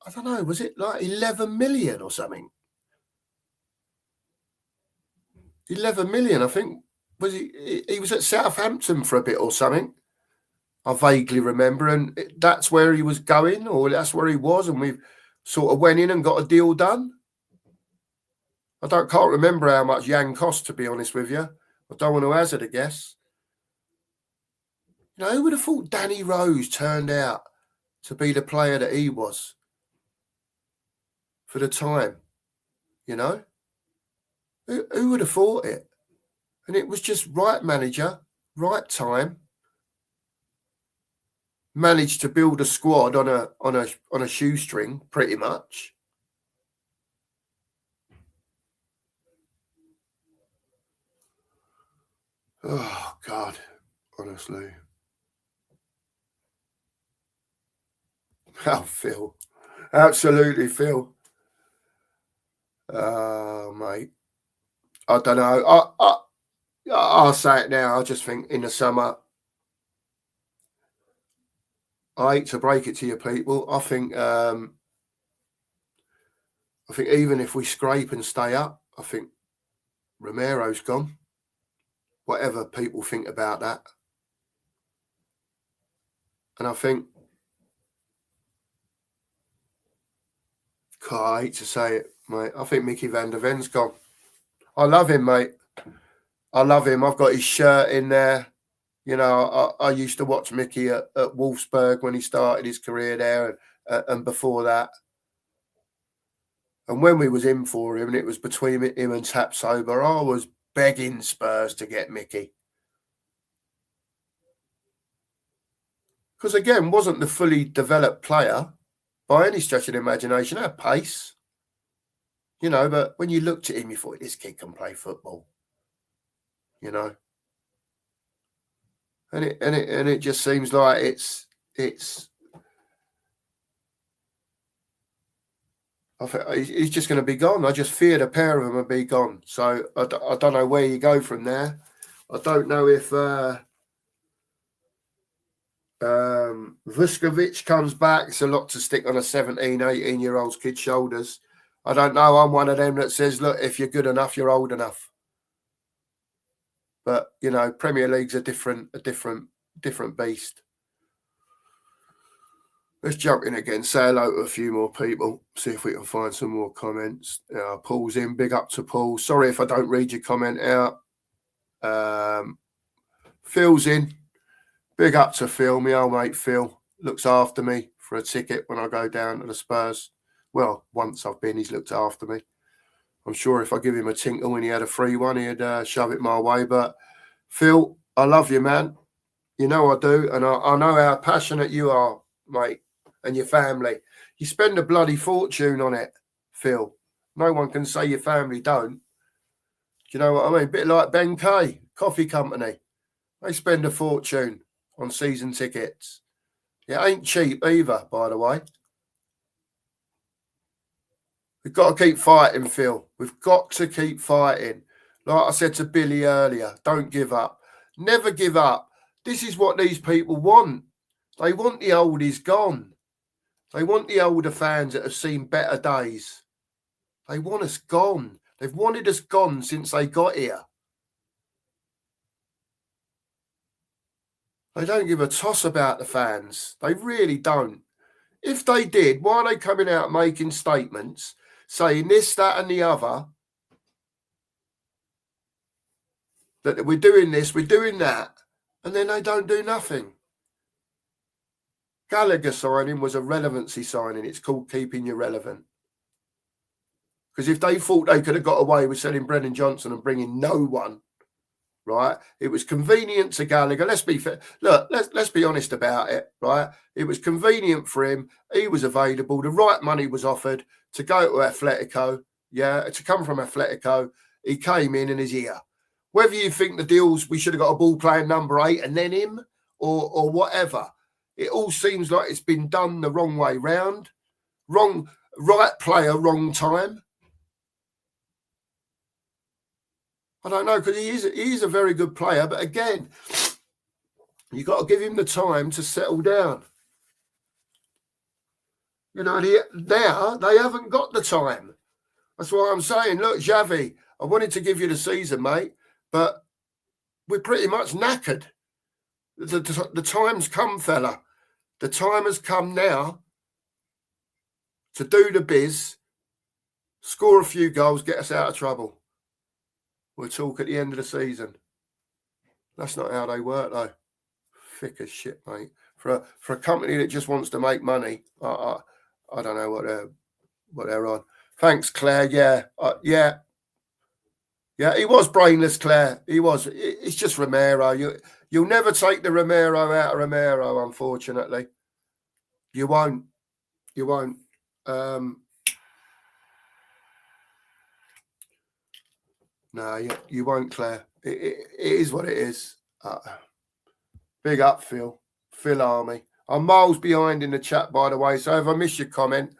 I don't know, was it like 11 million or something? 11 million, I think. Was he was at Southampton for a bit or something. I vaguely remember, and that's where he was going, or that's where he was, and we sort of went in and got a deal done. Can't remember how much Yang cost, to be honest with you. I don't want to hazard a guess. You know, who would have thought Danny Rose turned out to be the player that he was for the time? You know? Who would have thought it? And it was just right manager, right time. Managed to build a squad on a shoestring, pretty much. Oh God, honestly. Oh, Phil. Absolutely, Phil. Oh, mate. I don't know. I'll say it now. I just think in the summer, I hate to break it to you people. I think even if we scrape and stay up, I think Romero's gone. Whatever people think about that. And I think, God, I hate to say it, mate. I think Mickey van der Ven's gone. I love him, mate. I love him. I've got his shirt in there. You know, I used to watch Mickey at Wolfsburg when he started his career there, and before that. And when we was in for him, and it was between him and Tapsoba, I was begging Spurs to get Mickey. Because again, wasn't the fully developed player by any stretch of the imagination. Had pace, you know, but when you looked at him, you thought, this kid can play football, you know. And it just seems like it's. I think he's just going to be gone. I just fear the pair of them will be gone. So I don't know where you go from there. I don't know if Vuskovic comes back. It's a lot to stick on a 17, 18-year-old kid's shoulders. I don't know. I'm one of them that says, look, if you're good enough, you're old enough. But, you know, Premier League's a different beast. Let's jump in again. Say hello to a few more people. See if we can find some more comments. Paul's in. Big up to Paul. Sorry if I don't read your comment out. Phil's in. Big up to Phil, my old mate Phil. Looks after me for a ticket when I go down to the Spurs. Well, once I've been, he's looked after me. I'm sure if I give him a tinkle when he had a free one, he'd shove it my way. But Phil, I love you, man. You know I do. And I know how passionate you are, mate, and your family. You spend a bloody fortune on it, Phil. No one can say your family don't. Do you know what I mean? A bit like Ben Kay, coffee company. They spend a fortune on season tickets. It ain't cheap either, by the way. We've got to keep fighting, Phil. We've got to keep fighting. Like I said to Billy earlier, don't give up. Never give up. This is what these people want. They want the oldies gone. They want the older fans that have seen better days. They want us gone. They've wanted us gone since they got here. They don't give a toss about the fans. They really don't. If they did, why are they coming out making statements saying this, that and the other? That we're doing this, we're doing that. And then they don't do nothing. Gallagher signing was a relevancy signing. It's called keeping you relevant. Because if they thought they could have got away with selling Brennan Johnson and bringing no one, right? It was convenient to Gallagher. Let's be fair. Look, let's be honest about it, right? It was convenient for him. He was available. The right money was offered to go to Atletico. Yeah, to come from Atletico. He came in and is here. Whether you think the deals, we should have got a ball playing number 8 and then him or whatever, it all seems like it's been done the wrong way round. Right player, wrong time. I don't know, because he is a very good player. But again, you've got to give him the time to settle down. You know, now they haven't got the time. That's why I'm saying, look, Xavi, I wanted to give you the season, mate, but we're pretty much knackered. The time's come, fella. The time has come now to do the biz, score a few goals, get us out of trouble. We'll talk at the end of the season. That's not how they work, though. Thick as shit, mate. For a company that just wants to make money, I don't know what they're on. Thanks, Claire. Yeah. He was brainless, Claire. He was. It's just Romero. You'll never take the Romero out of Romero, unfortunately. You won't. No, you won't, Claire. It is what it is. Big up, Phil. Phil Army. I'm miles behind in the chat, by the way. So if I miss your comment,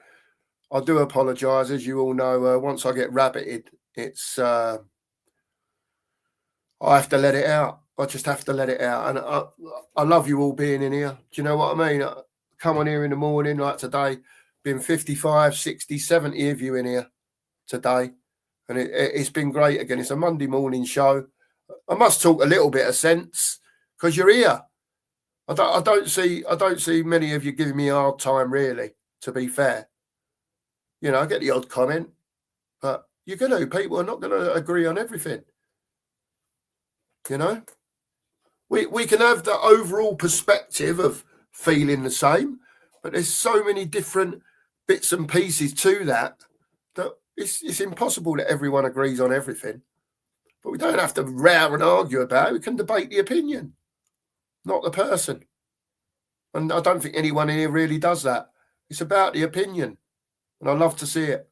I do apologise. As you all know, once I get rabbited, it's I have to let it out. I just have to let it out. And I love you all being in here. Do you know what I mean? I come on here in the morning, like today, been 55, 60, 70 of you in here today. And it's been great again. It's a Monday morning show. I must talk a little bit of sense because you're here. I don't see many of you giving me a hard time, really, to be fair. You know, I get the odd comment, but people are not going to agree on everything. You know, we can have the overall perspective of feeling the same, but there's so many different bits and pieces to that it's impossible that everyone agrees on everything. But we don't have to row and argue about it. We can debate the opinion, not the person. And I don't think anyone here really does that. It's about the opinion. And I love to see it.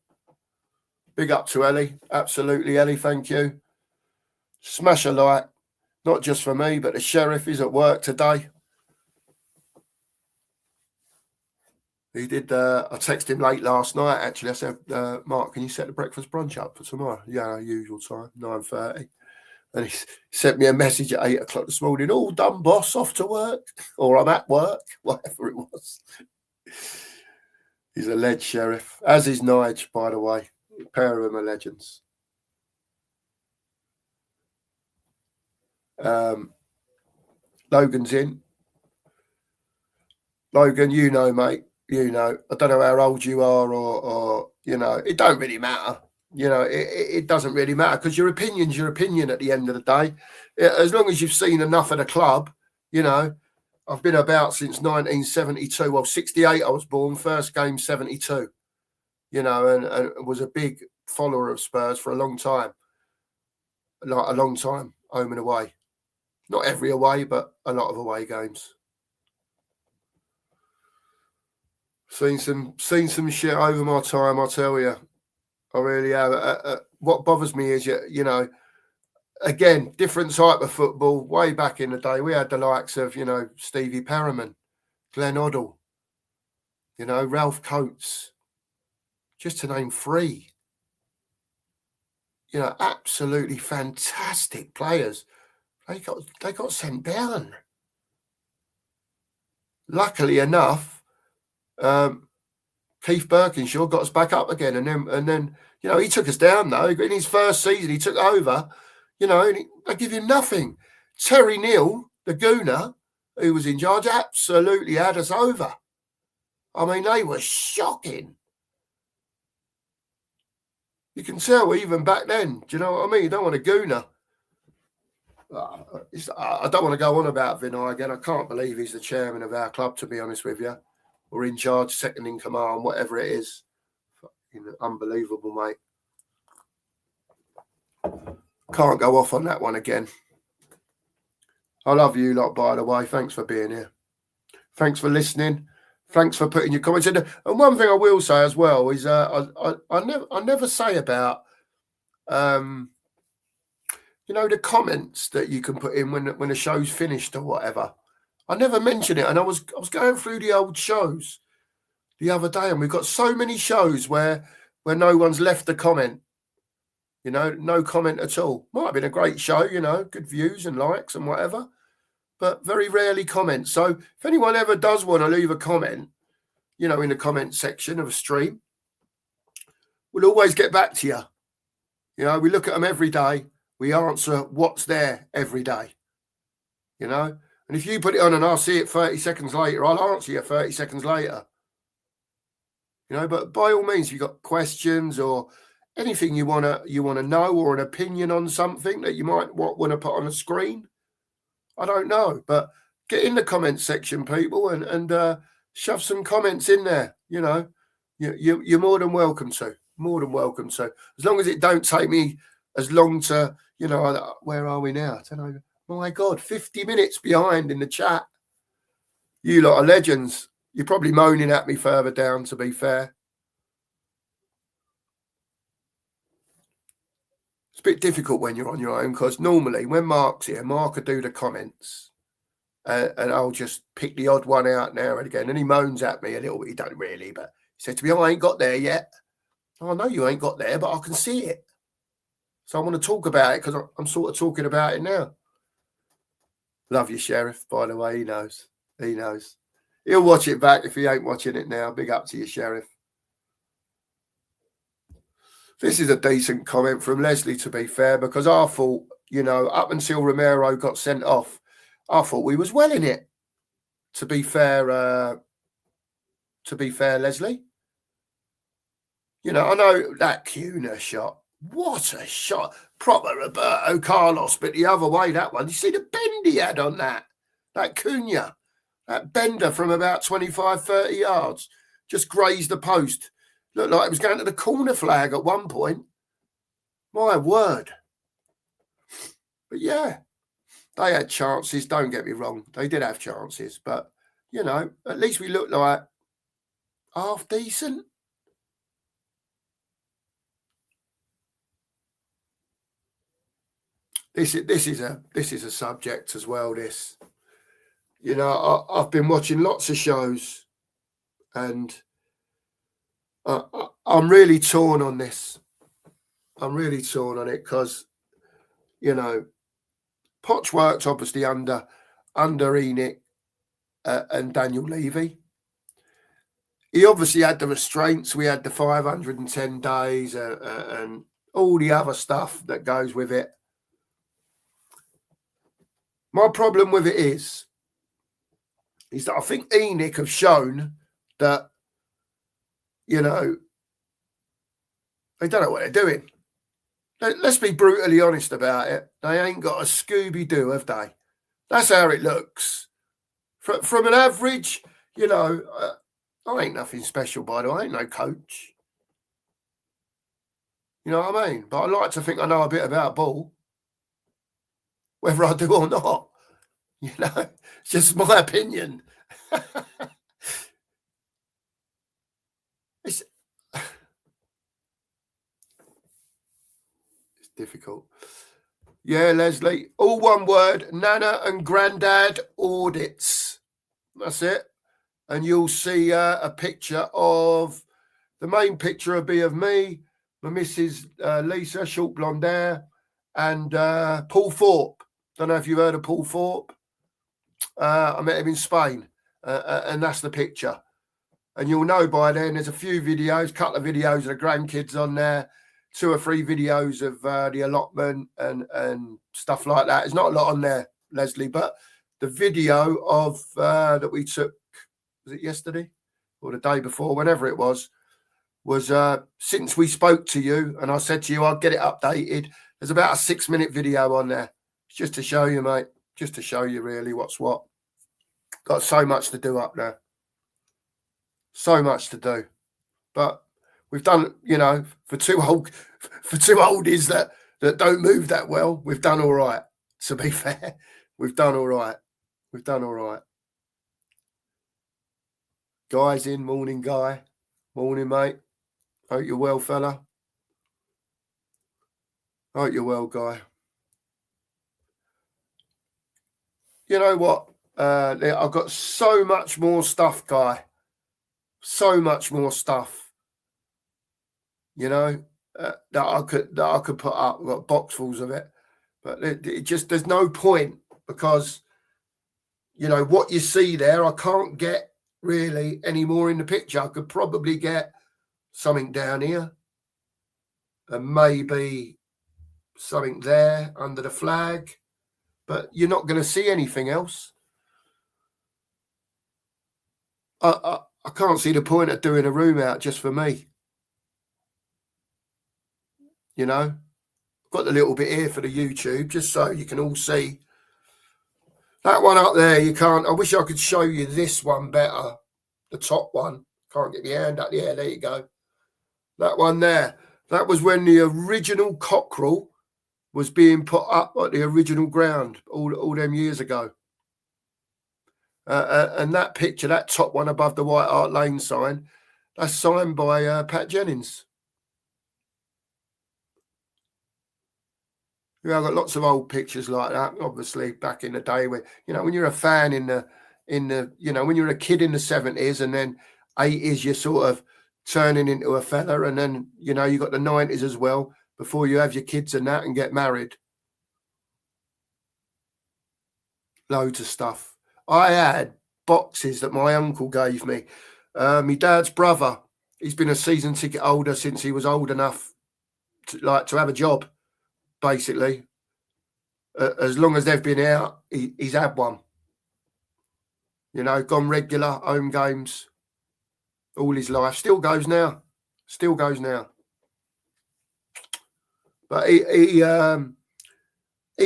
Big up to Ellie. Absolutely, Ellie. Thank you. Smash a like. Not just for me, but the sheriff is at work today. He did. I texted him late last night, actually. I said, Mark, can you set the breakfast brunch up for tomorrow? Yeah, usual time, 9:30. And he sent me a message at 8 o'clock this morning. All done, boss, off to work. Or I'm at work, whatever it was. He's a lead sheriff. As is Nige, by the way. A pair of them are legends. Logan's in. Logan, you know, mate. You know, I don't know how old you are or you know, it don't really matter. You know, it doesn't really matter because your opinion's your opinion at the end of the day. As long as you've seen enough of the club, you know, I've been about since 1972. Well, 68 I was born, first game 72, you know, and was a big follower of Spurs for a long time. Like a long time, home and away. Not every away, but a lot of away games. Seen some shit over my time, I tell you. I really have. What bothers me is, you know, again, different type of football. Way back in the day, we had the likes of, you know, Stevie Perriman, Glenn Hoddle, you know, Ralph Coates, just to name three. You know, absolutely fantastic players. They got sent down. Luckily enough, Keith Birkinshaw got us back up again, and then you know, he took us down though. In his first season, he took over. You know, and they give you nothing. Terry Neal, the Gooner, who was in charge, absolutely had us over. I mean, they were shocking. You can tell even back then. Do you know what I mean? You don't want a Gooner. I don't want to go on about Vinay again. I can't believe he's the chairman of our club, to be honest with you. Or in charge, second in command, whatever it is. Unbelievable, mate. Can't go off on that one again. I love you lot, by the way. Thanks for being here. Thanks for listening. Thanks for putting your comments in. And one thing I will say as well is I never say about you know, the comments that you can put in when a show's finished or whatever. I never mention it. And I was going through the old shows the other day, and we've got so many shows where no one's left a comment. You know, no comment at all. Might have been a great show, you know, good views and likes and whatever, but very rarely comments. So if anyone ever does want to leave a comment, you know, in the comment section of a stream, we'll always get back to you. You know, we look at them every day. We answer what's there every day. You know, and if you put it on and I'll see it 30 seconds later, I'll answer you 30 seconds later. You know, but by all means, if you've got questions or anything you wanna know, or an opinion on something that you might want to put on a screen, I don't know, but get in the comment section, people, and shove some comments in there. You know, you're more than welcome to. More than welcome to, as long as it don't take me as long to, you know, where are we now? I don't know. My God, 50 minutes behind in the chat. You lot are legends. You're probably moaning at me further down, to be fair. It's a bit difficult when you're on your own, because normally when Mark's here, Mark will do the comments and I'll just pick the odd one out now and again. And he moans at me a little bit. He don't really, but he said to me, I ain't got there yet. Oh, I know you ain't got there, but I can see it. So I want to talk about it because I'm sort of talking about it now. Love you, Sheriff, by the way. He knows. He knows. He'll watch it back if he ain't watching it now. Big up to you, Sheriff. This is a decent comment from Leslie, to be fair, because I thought, you know, up until Romero got sent off, I thought we was well in it. To be fair, Leslie. You know, I know that Cunha shot. What a shot. Proper Roberto Carlos, but the other way, that one. You see the bend he had on that? That Cunha. That bender from about 25, 30 yards. Just grazed the post. Looked like it was going to the corner flag at one point. My word. But yeah, they had chances. Don't get me wrong. They did have chances. But, you know, at least we looked like half decent. This is a subject as well. This, you know, I've been watching lots of shows, and I'm really torn on this. I'm really torn on it because, you know, Poch worked obviously under Enoch and Daniel Levy. He obviously had the restraints. We had the 510 days and all the other stuff that goes with it. My problem with it is that I think Enoch have shown that, you know, They don't know what they're doing. Let's be brutally honest about it. They ain't got a Scooby-Doo, have they? That's how it looks. From an average, you know, I ain't nothing special, by the way. I ain't no coach. You know what I mean? But I like to think I know a bit about ball, whether I do or not. You know, it's just my opinion. It's difficult. Yeah, Leslie. All one word, Nana and Grandad audits. That's it. And you'll see a picture of, the main picture will be of me, my Mrs. Lisa, short blonde hair, and Paul Thorpe. Don't know if you've heard of Paul Thorpe. I met him in Spain, and that's the picture. And you'll know by then, there's a few videos, couple of videos of the grandkids on there, 2 or 3 videos of the allotment and stuff like that. There's not a lot on there, Leslie, but the video of that we took, was it yesterday or the day before, whenever it was since we spoke to you and I said to you, I'll get it updated. There's about a 6-minute video on there. It's just to show you, mate, just to show you really what's what. Got so much to do up there. So much to do. But we've done, you know, for two oldies that don't move that well, we've done all right. To be fair, we've done all right. We've done all right. Guy's in, morning, Guy. Morning, mate. Hope you're well, fella. Hope you're well, Guy. You know what? I've got so much more stuff, Guy. So much more stuff. You know, that I could put up. I've got boxfuls of it. But it just, there's no point, because, you know, what you see there, I can't get really any more in the picture. I could probably get something down here and maybe something there under the flag, but you're not going to see anything else. I can't see the point of doing a room out just for me. You know, I've got the little bit here for the YouTube, just so you can all see. That one up there, you can't. I wish I could show you this one better. The top one. Can't get my hand up there. There you go. That one there. That was when the original cockerel was being put up at the original ground all them years ago. And that picture, that top one above the White Hart Lane sign, that's signed by Pat Jennings. Yeah, I've got lots of old pictures like that, obviously, back in the day when, you know, when you're a fan in the, you know, when you're a kid in the 70s and then 80s, you're sort of turning into a fella, and then, you know, you got the 90s as well before you have your kids and that and get married. Loads of stuff. I had boxes that my uncle gave me. My dad's brother, he's been a season ticket holder since he was old enough to have a job, basically. As long as they've been out, he's had one. You know, gone regular, home games all his life. Still goes now. Still goes now. But he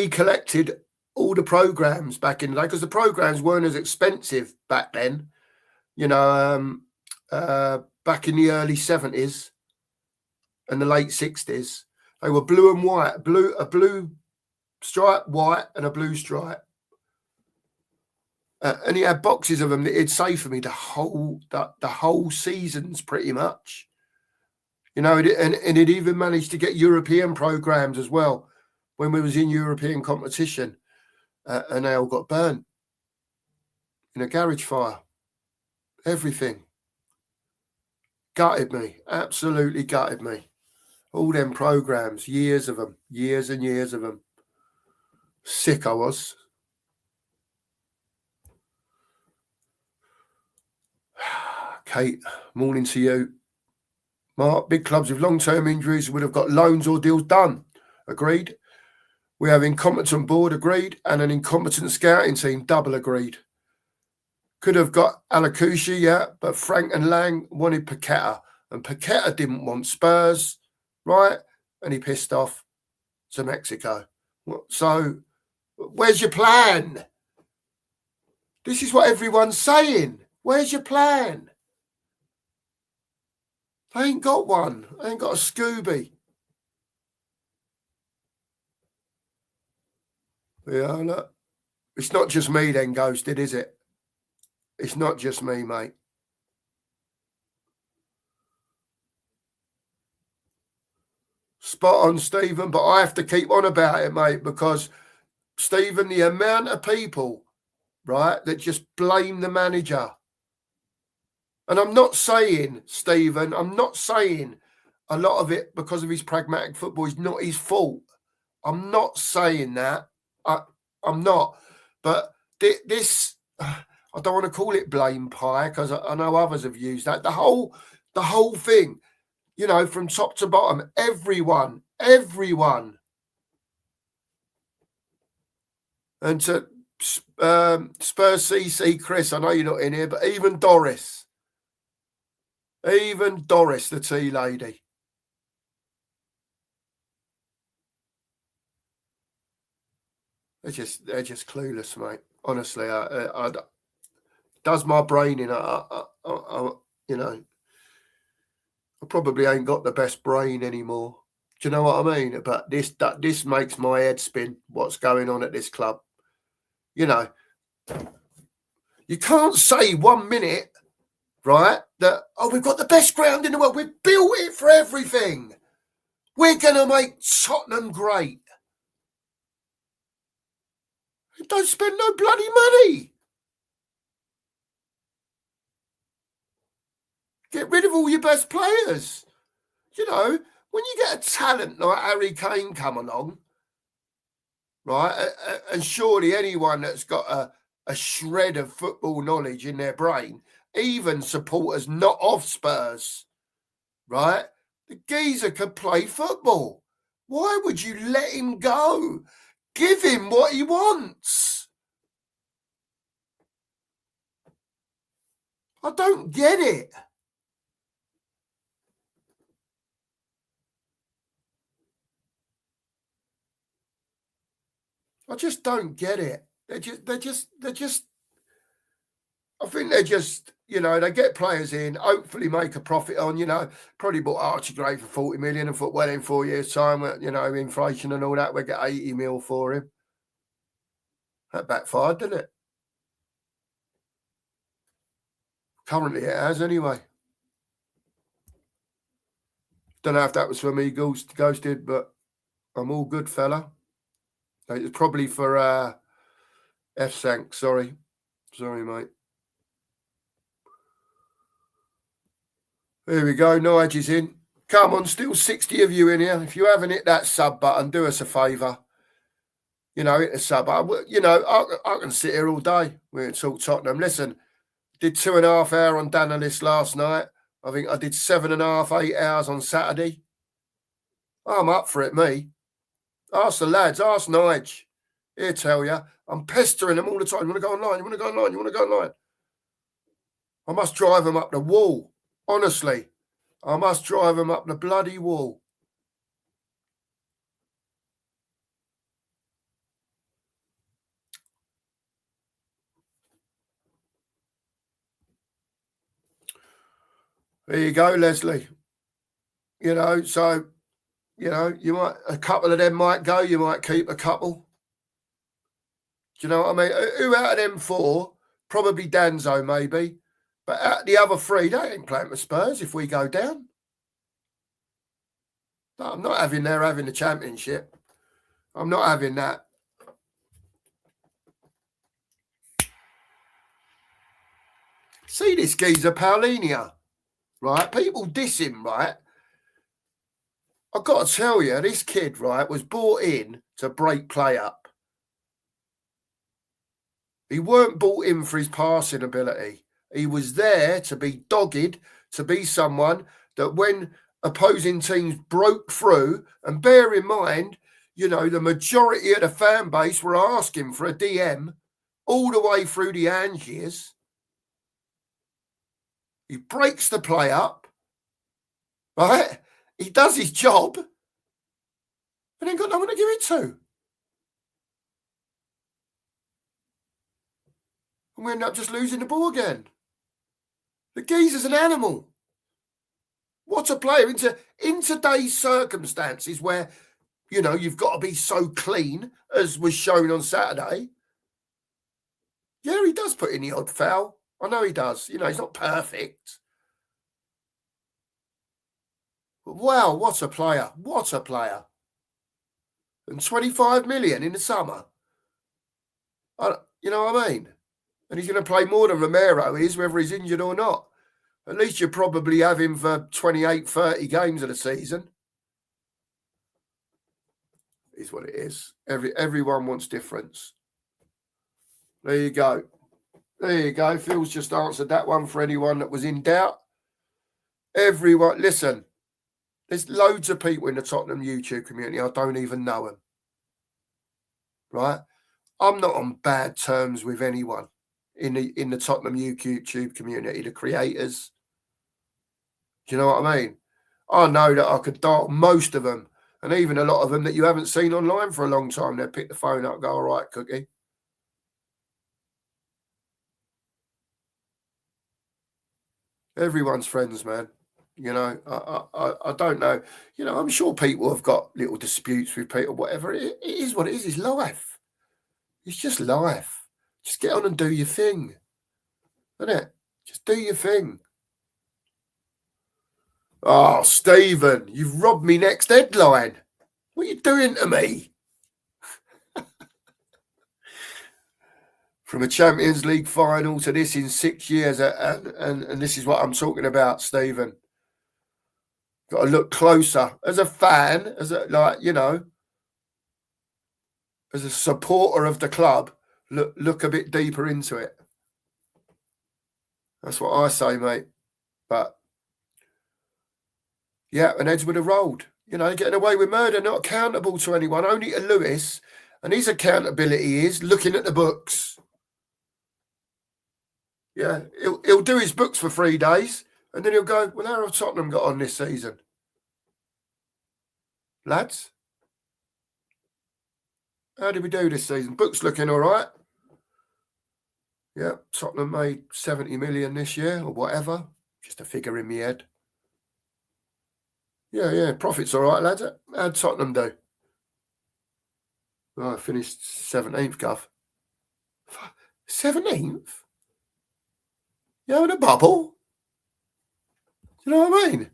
collected all the programs back in the day, because the programs weren't as expensive back then. You know, back in the early 70s and the late 60s, they were blue and white, a blue stripe, white, and a blue stripe. And he had boxes of them that he'd say for me the whole seasons, pretty much. You know, and it even managed to get European programs as well when we was in European competition, and they all got burnt in a garage fire. Everything gutted me, absolutely gutted me. All them programs, years of them, years and years of them. Sick I was. Kate, morning to you. Mark, big clubs with long-term injuries would have got loans or deals done. Agreed. We have incompetent board, agreed, and an incompetent scouting team, double agreed. Could have got Alakushi, yeah, but Frank and Lang wanted Paqueta, and Paqueta didn't want Spurs. right? And he pissed off to Mexico. So where's your plan? This is what everyone's saying. Where's your plan? They ain't got one. They ain't got a Scooby. Yeah, look. It's not just me then, Ghosted, is it? It's not just me, mate. Spot on, Stephen, but I have to keep on about it, mate, because, Stephen, the amount of people, right, that just blame the manager. And I'm not saying, Stephen, I'm not saying a lot of it because of his pragmatic football is not his fault. I'm not saying that. I'm not. But this, I don't want to call it blame pie because I know others have used that. The whole thing, you know, from top to bottom, everyone. And to Spurs CC, Chris, I know you're not in here, but even Doris, the tea lady. They're just clueless, mate. Honestly, I does my brain in. You know, I probably ain't got the best brain anymore. Do you know what I mean? But this makes my head spin. What's going on at this club? You know, you can't say 1 minute, right, that, oh, we've got the best ground in the world. We've built it for everything. We're going to make Tottenham great. Don't spend no bloody money. Get rid of all your best players. You know, when you get a talent like Harry Kane come along, right, and surely anyone that's got a shred of football knowledge in their brain, even supporters not of Spurs, right, the geezer could play football. Why would you let him go? Give him what he wants. I don't get it. I just don't get it. They're just. I think they're just, you know, they get players in, hopefully make a profit on, you know, probably bought Archie Gray for 40 million and thought, well, in 4 years' time, you know, inflation and all that, we'll get 80 mil for him. That backfired, didn't it? Currently it has anyway. Don't know if that was for me, Ghosted, but I'm all good, fella. It's probably for F-Sank, sorry. Sorry, mate. There we go. Nige is in. Come on, still 60 of you in here. If you haven't hit that sub button, do us a favour. You know, hit the sub button. You know, I can sit here all day. We can talk Tottenham. Listen, did 2.5 hours on Danalis last night. I think I did 7.5, 8 hours on Saturday. I'm up for it, me. Ask the lads. Ask Nige. He'll tell you. I'm pestering them all the time. You want to go online? You want to go online? You want to go online? I must drive them up the wall. Honestly, I must drive them up the bloody wall. There you go, Leslie. You know, so, you know, you might, a couple of them might go, you might keep a couple. Do you know what I mean? Who out of them 4? Probably Danzo, maybe. But out of the other 3, they ain't playing for Spurs if we go down. No, I'm not having the championship. I'm not having that. See this geezer, Paulinia, right? People diss him, right? I've got to tell you, this kid, right, was brought in to break play up. He weren't brought in for his passing ability. He was there to be dogged, to be someone that when opposing teams broke through, and bear in mind, you know, the majority of the fan base were asking for a DM all the way through the Angiers. He breaks the play up, right? he does his job, and then got no one to give it to. And we end up just losing the ball again. The geezer's an animal. What a player in today's circumstances where, you know, you've got to be so clean, as was shown on Saturday. Yeah, he does put in the odd foul. I know he does. You know, he's not perfect. But wow, what a player. What a player. And 25 million in the summer. You know what I mean? And he's going to play more than Romero is, whether he's injured or not. At least you probably have him for 28, 30 games of the season. Is what it is. Everyone wants difference. There you go. There you go. Phil's just answered that one for anyone that was in doubt. Everyone, listen, there's loads of people in the Tottenham YouTube community. I don't even know them. Right? I'm not on bad terms with anyone in the Tottenham YouTube community, the creators. Do you know what I mean? I know that I could dial most of them, and even a lot of them that you haven't seen online for a long time. They'll pick the phone up and go, all right, Cookie. Everyone's friends, man. You know, I don't know. You know, I'm sure people have got little disputes with people, whatever. It is what it is. It's life. It's just life. Just get on and do your thing. Isn't it? Just do your thing. Oh, Stephen, you've robbed me next headline. What are you doing to me? From a Champions League final to this in 6 years, and this is what I'm talking about, Stephen. Got to look closer as a fan, as a as a supporter of the club. Look a bit deeper into it. That's what I say, mate. But yeah, and heads would have rolled. You know, getting away with murder, not accountable to anyone, only to Lewis. And his accountability is looking at the books. Yeah, he'll do his books for 3 days, and then he'll go, well, how have Tottenham got on this season? Lads, how did we do this season? Books looking all right. Yeah, Tottenham made 70 million this year or whatever. Just a figure in my head. Yeah, profit's all right, lads. How'd Tottenham do? Oh, I finished 17th, Gov. 17th? You having a bubble? You know what I mean?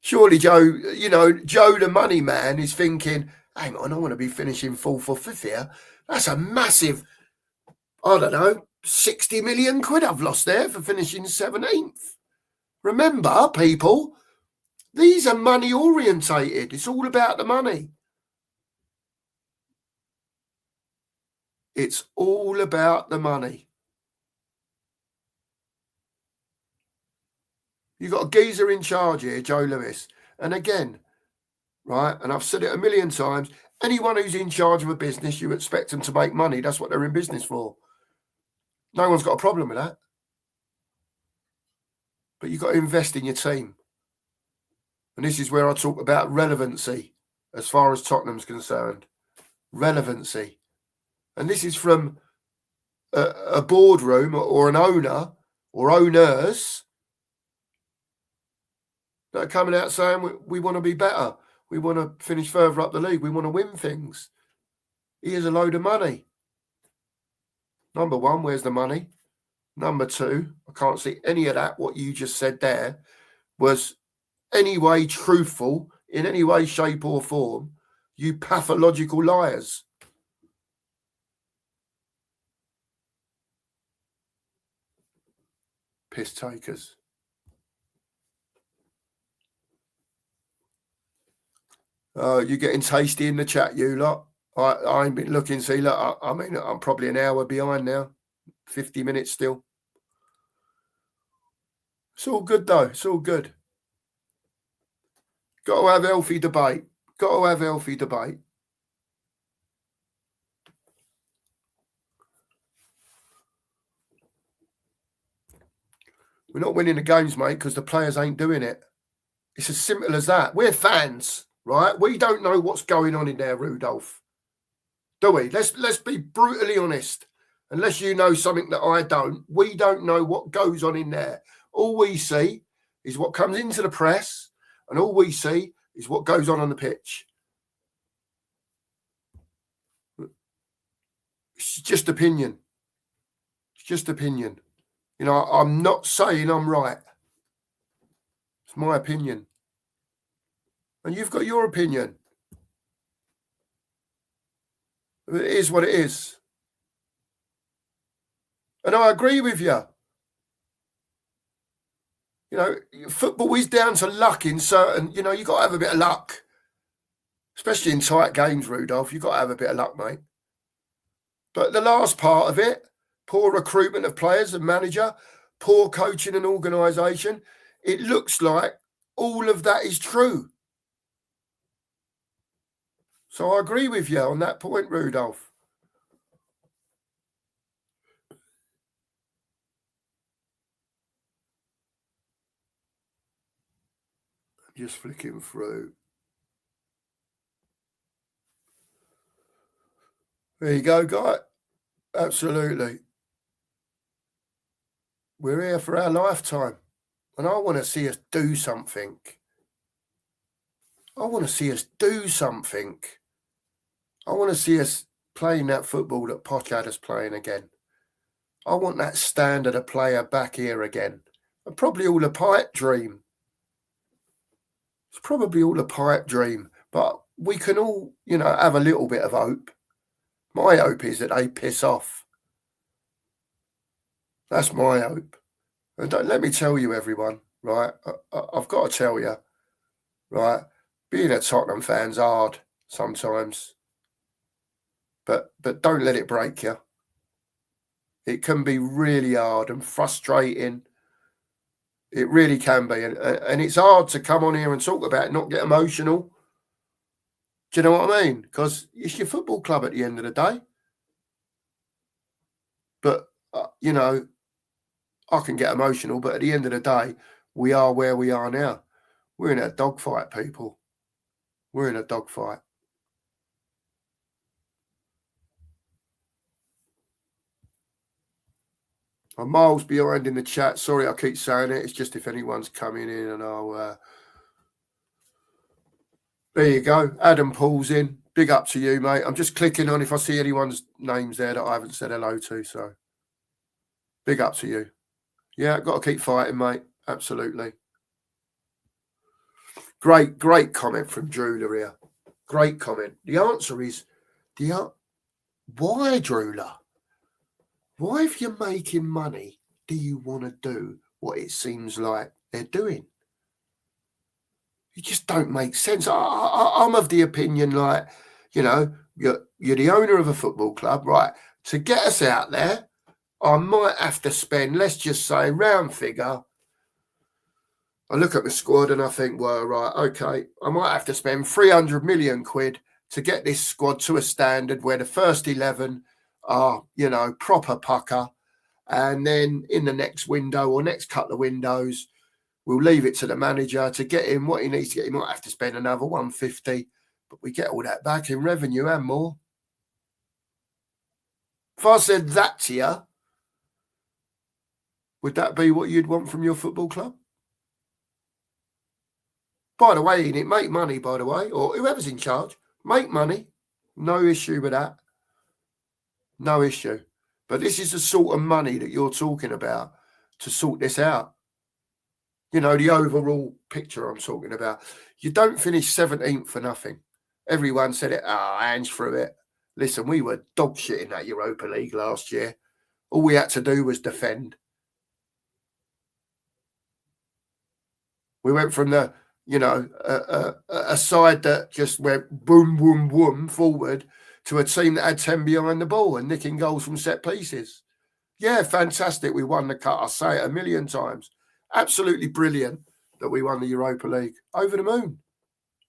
Surely Joe, you know, Joe the money man is thinking, hang on, I want to be finishing 4th or 5th here. That's a massive, I don't know, 60 million quid I've lost there for finishing 17th. Remember, people, these are money orientated. It's all about the money. It's all about the money. You've got a geezer in charge here, Joe Lewis. And again, right, and I've said it a million times, anyone who's in charge of a business, you expect them to make money. That's what they're in business for. No one's got a problem with that. But you've got to invest in your team. And this is where I talk about relevancy as far as Tottenham's concerned. Relevancy. And this is from a boardroom or an owner or owners that are coming out saying we want to be better. We want to finish further up the league. We want to win things. Here's a load of money. Number one, where's the money? Number two, I can't see any of that. What you just said there was any way truthful in any way, shape or form. You pathological liars. Piss takers. You're getting tasty in the chat, you lot. I ain't been looking. See, look, I mean, I'm probably an hour behind now. 50 minutes still. It's all good, though. It's all good. Got to have healthy debate. Got to have healthy debate. We're not winning the games, mate, because the players ain't doing it. It's as simple as that. We're fans, right? We don't know what's going on in there, Rudolph. Do we? Let's be brutally honest. Unless you know something that I don't, we don't know what goes on in there. All we see is what comes into the press, and all we see is what goes on the pitch. It's just opinion. It's just opinion. You know, I'm not saying I'm right. It's my opinion. And you've got your opinion. It is what it is. And I agree with you. You know, football is down to luck in certain, you know, you've got to have a bit of luck. Especially in tight games, Rudolph. You've got to have a bit of luck, mate. But the last part of it, poor recruitment of players and manager, poor coaching and organisation, it looks like all of that is true. So I agree with you on that point, Rudolph. Just flicking through. There you go, guy. Absolutely. We're here for our lifetime. And I want to see us do something. I want to see us do something. I want to see us playing that football that Poch had us playing again. I want that standard of player back here again. And probably all a pipe dream. It's probably all a pipe dream. But we can all, you know, have a little bit of hope. My hope is that they piss off. That's my hope. And don't let me tell you, everyone, right? I've got to tell you, right? Being a Tottenham fan's hard sometimes. But don't let it break you. It can be really hard and frustrating. It really can be. And it's hard to come on here and talk about it, not get emotional. Do you know what I mean? Because it's your football club at the end of the day. But, you know, I can get emotional, but at the end of the day, we are where we are now. We're in a dogfight, people. We're in a dogfight. I'm miles behind in the chat. Sorry, I keep saying it. It's just if anyone's coming in and I'll... There you go. Adam Paul's in. Big up to you, mate. I'm just clicking on if I see anyone's names there that I haven't said hello to. So big up to you. Yeah, got to keep fighting, mate. Absolutely. Great comment from Drooler here. Great comment. The answer is, why, Drooler? Why, if you're making money, do you want to do what it seems like they're doing? It just don't make sense. I'm of the opinion, like, you know, you're the owner of a football club, right? To get us out there, I might have to spend, let's just say, round figure. I look at the squad and I think, well, right, okay, I might have to spend 300 million quid to get this squad to a standard where the first 11 are, you know, proper pucker. And then in the next window or next couple of windows, we'll leave it to the manager to get him what he needs to get. He might have to spend another 150, but we get all that back in revenue and more. If I said that to you, would that be what you'd want from your football club? By the way, innit, make money, by the way, or whoever's in charge, make money. No issue with that. No issue. But this is the sort of money that you're talking about to sort this out. You know, the overall picture I'm talking about. You don't finish 17th for nothing. Everyone said it, hands through it. Listen, we were dog shit in that Europa League last year. All we had to do was defend. We went from the, you know, a side that just went boom, boom, boom forward to a team that had 10 behind the ball and nicking goals from set pieces. Yeah, fantastic. We won the cup. I say it a million times. Absolutely brilliant that we won the Europa League. Over the moon.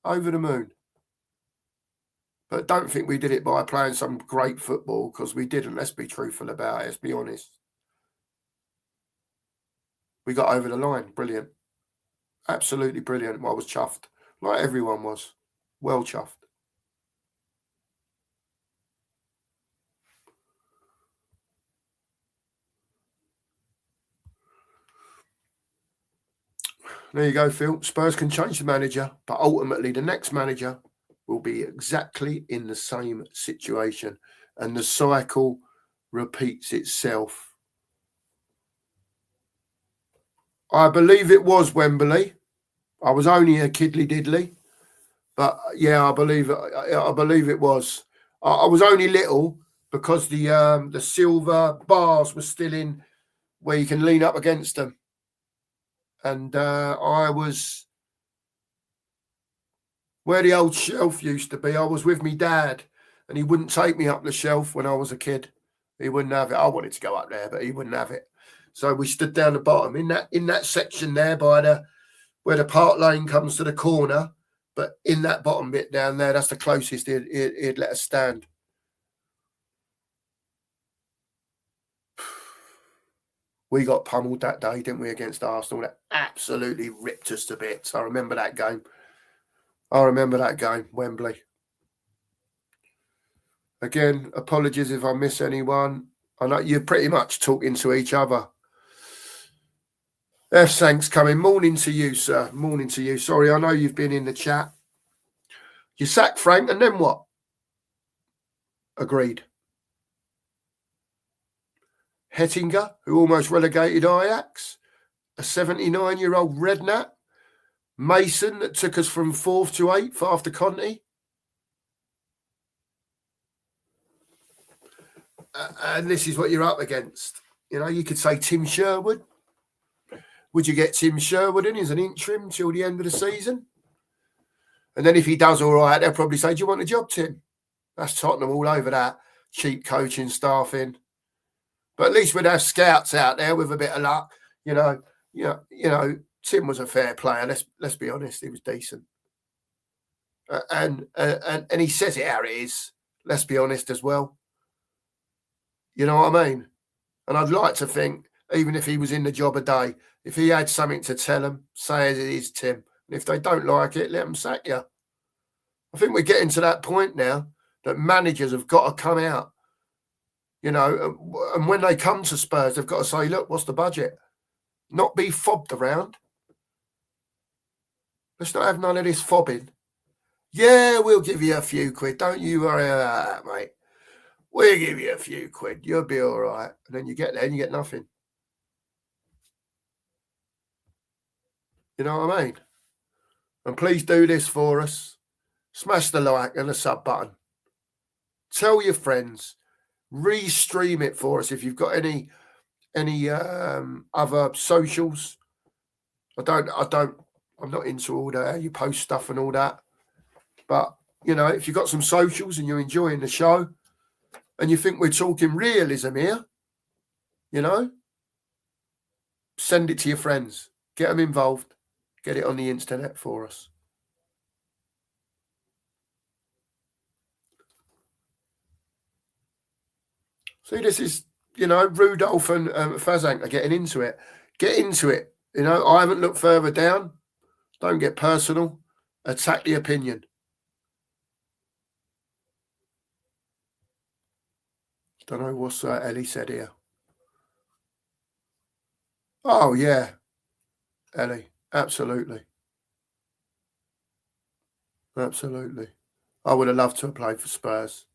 Over the moon. But don't think we did it by playing some great football, because we didn't. Let's be truthful about it. Let's be honest. We got over the line. Brilliant. Absolutely brilliant. I was chuffed, like everyone was. Well chuffed. There you go, Phil. Spurs can change the manager, but ultimately the next manager will be exactly in the same situation, and the cycle repeats itself. I believe it was Wembley. I was only a kiddly diddly, but yeah, I believe it. I believe it was. I was only little because the silver bars were still in where you can lean up against them, and I was where the old shelf used to be. I was with me dad, and he wouldn't take me up the shelf when I was a kid. He wouldn't have it. I wanted to go up there, but he wouldn't have it. So we stood down the bottom in that section there by the where the park lane comes to the corner. But in that bottom bit down there, that's the closest he'd let us stand. We got pummeled that day, didn't we, against Arsenal? That absolutely ripped us to bits. I remember that game. Wembley. Again, apologies if I miss anyone. I know you're pretty much talking to each other. Thanks coming. Morning to you, sir. Morning to you. Sorry, I know you've been in the chat. You sacked Frank, and then what? Agreed. Hettinger, who almost relegated Ajax. A 79-year-old redknapp. Mason, that took us from 4th to 8th after Conte. And this is what you're up against. You know, you could say Tim Sherwood. Would you get Tim Sherwood in as an interim till the end of the season? And then if he does all right, they'll probably say, do you want a job, Tim? That's Tottenham all over that. Cheap coaching, staffing. But at least we'd have scouts out there with a bit of luck. You know, Tim was a fair player. Let's be honest, he was decent. And he says it how it is. Let's be honest as well. You know what I mean? And I'd like to think, even if he was in the job a day, if he had something to tell them, say as it is, Tim. And if they don't like it, let them sack you. I think we're getting to that point now that managers have got to come out, you know, and when they come to Spurs, they've got to say, look, what's the budget? Not be fobbed around. Let's not have none of this fobbing. Yeah, we'll give you a few quid. Don't you worry about that, mate. We'll give you a few quid. You'll be all right. And then you get there and you get nothing. You know what I mean? And please do this for us. Smash the like and the sub button. Tell your friends. Restream it for us if you've got any other socials. I'm not into all that. You post stuff and all that. But, you know, if you've got some socials and you're enjoying the show and you think we're talking realism here, you know, send it to your friends. Get them involved. Get it on the internet for us. See, this is, you know, Rudolph and Fazank are getting into it. Get into it. You know, I haven't looked further down. Don't get personal. Attack the opinion. Don't know what's Ellie said here. Oh, yeah. Ellie, absolutely. Absolutely. I would have loved to have played for Spurs.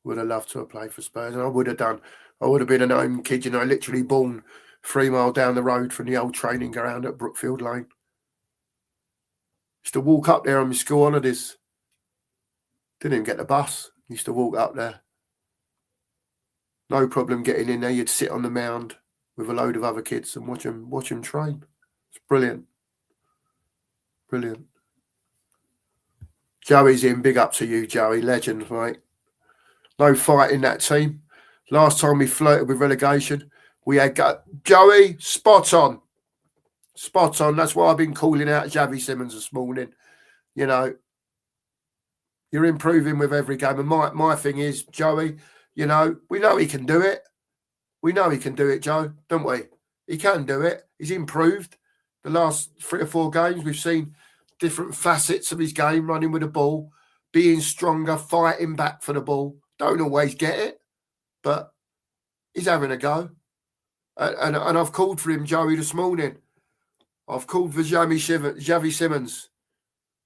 Would have loved to have played for Spurs. And I would have done. I would have been an home kid, you know, literally born 3 miles down the road from the old training ground at Brookfield Lane. Used to walk up there on my school holidays. Didn't even get the bus. Used to walk up there. No problem getting in there. You'd sit on the mound with a load of other kids and watch them train. It's brilliant. Brilliant. Joey's in. Big up to you, Joey. Legend, mate. No fight in that team. Last time we flirted with relegation, we had Joey, spot on. Spot on. That's why I've been calling out Javi Simmons this morning. You know, you're improving with every game. And my thing is, Joey, you know, we know he can do it. We know he can do it, Joe, don't we? He can do it. He's improved. The last 3 or 4 games, we've seen different facets of his game, running with the ball, being stronger, fighting back for the ball. Don't always get it, but he's having a go. And I've called for him, Joey, this morning. I've called for Xavi Simons.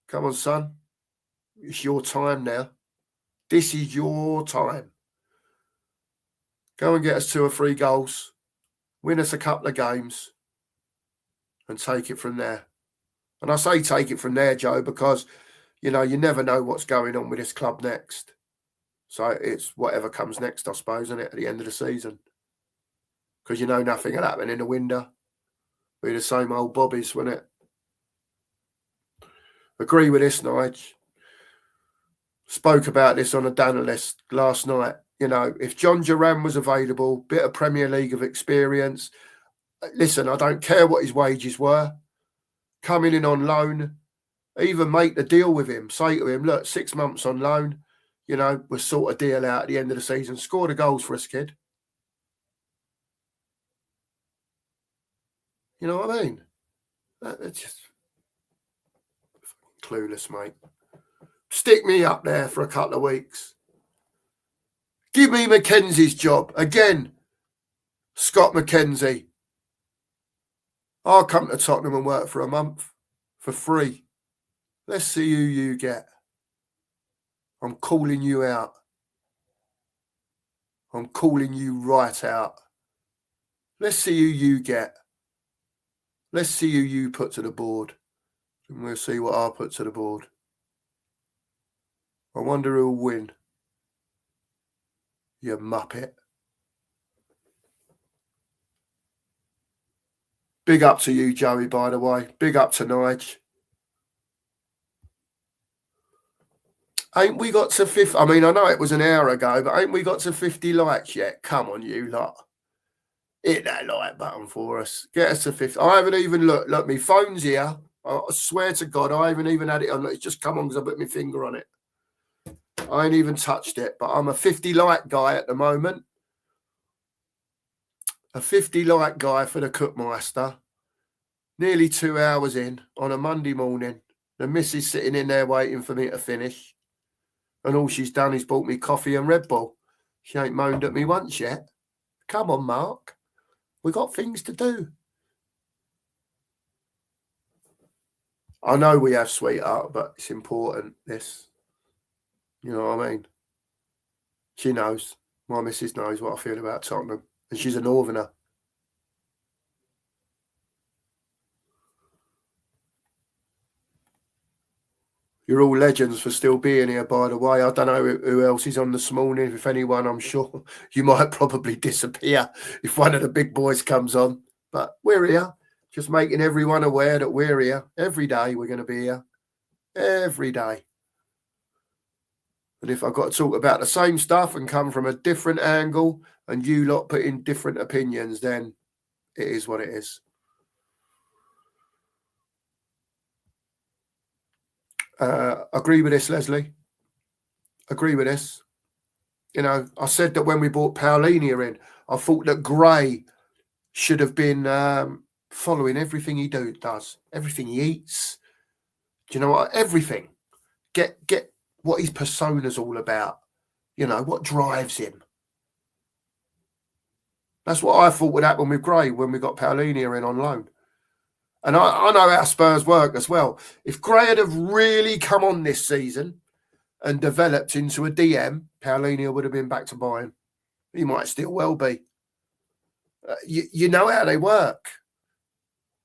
Come on, son. It's your time now. This is your time. Go and get us 2 or 3 goals. Win us a couple of games. And take it from there. And I say take it from there, Joe, because, you never know what's going on with this club next. So it's whatever comes next, I suppose, isn't it, at the end of the season? Because nothing will happen in the window. Be the same old bobbies, wouldn't it? Agree with this, Nige. Spoke about this on a Danalist last night. If John Duran was available, bit of Premier League of experience. Listen, I don't care what his wages were. Coming in on loan, even make the deal with him. Say to him, look, 6 months on loan, we'll sort a deal out at the end of the season. Score the goals for us, kid. You know what I mean? That's just clueless, mate. Stick me up there for a couple of weeks. Give me Mackenzie's job. Again, Scott McKenzie. I'll come to Tottenham and work for a month for free. Let's see who you get. I'm calling you out. I'm calling you right out. Let's see who you get. Let's see who you put to the board. And we'll see what I'll put to the board. I wonder who'll win. You muppet. Big up to you, Joey, by the way. Big up to Nige. Ain't we got to 50? I mean, I know it was an hour ago, but ain't we got to 50 likes yet? Come on, you lot. Hit that like button for us. Get us to 50. I haven't even looked. Look, my phone's here. I swear to God, I haven't even had it on. It's just come on because I put my finger on it. I ain't even touched it, but I'm a 50 like guy at the moment. A 50 like guy for the Cookmeister. Nearly 2 hours in on a Monday morning. The missus sitting in there waiting for me to finish. And all she's done is bought me coffee and Red Bull. She ain't moaned at me once yet. Come on, Mark. We got things to do. I know we have, sweetheart, but it's important, this. You know what I mean? She knows. My missus knows what I feel about Tottenham. And she's a Northerner. You're all legends for still being here, by the way. I don't know who else is on this morning. If anyone, I'm sure you might probably disappear if one of the big boys comes on. But we're here, just making everyone aware that we're here. Every day we're going to be here. Every day. And if I've got to talk about the same stuff and come from a different angle and you lot put in different opinions, then it is what it is. Agree with this, Leslie. Agree with this. I said that when we bought Paulinia in, I thought that Gray should have been following everything he does, everything he eats. Do you know what? Everything. Get what his persona's all about. What drives him. That's what I thought would happen with Gray when we got Paulinia in on loan. And I know how Spurs work as well. If Gray had have really come on this season and developed into a DM, Paulinia would have been back to Bayern. He might still well be. You know how they work.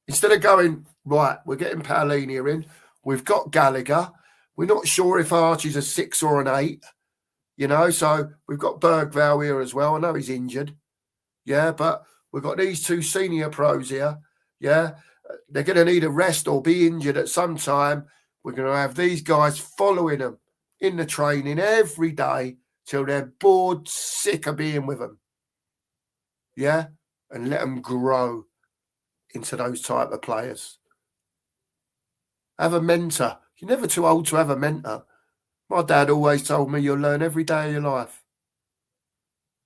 Instead of going, right, we're getting Paulinia in, we've got Gallagher, we're not sure if Archie's a 6 or an 8, so we've got Bergvall here as well. I know he's injured. Yeah, but we've got these 2 senior pros here. Yeah. They're going to need a rest or be injured at some time. We're going to have these guys following them in the training every day till they're bored, sick of being with them. Yeah? And let them grow into those type of players. Have a mentor. You're never too old to have a mentor. My dad always told me you'll learn every day of your life.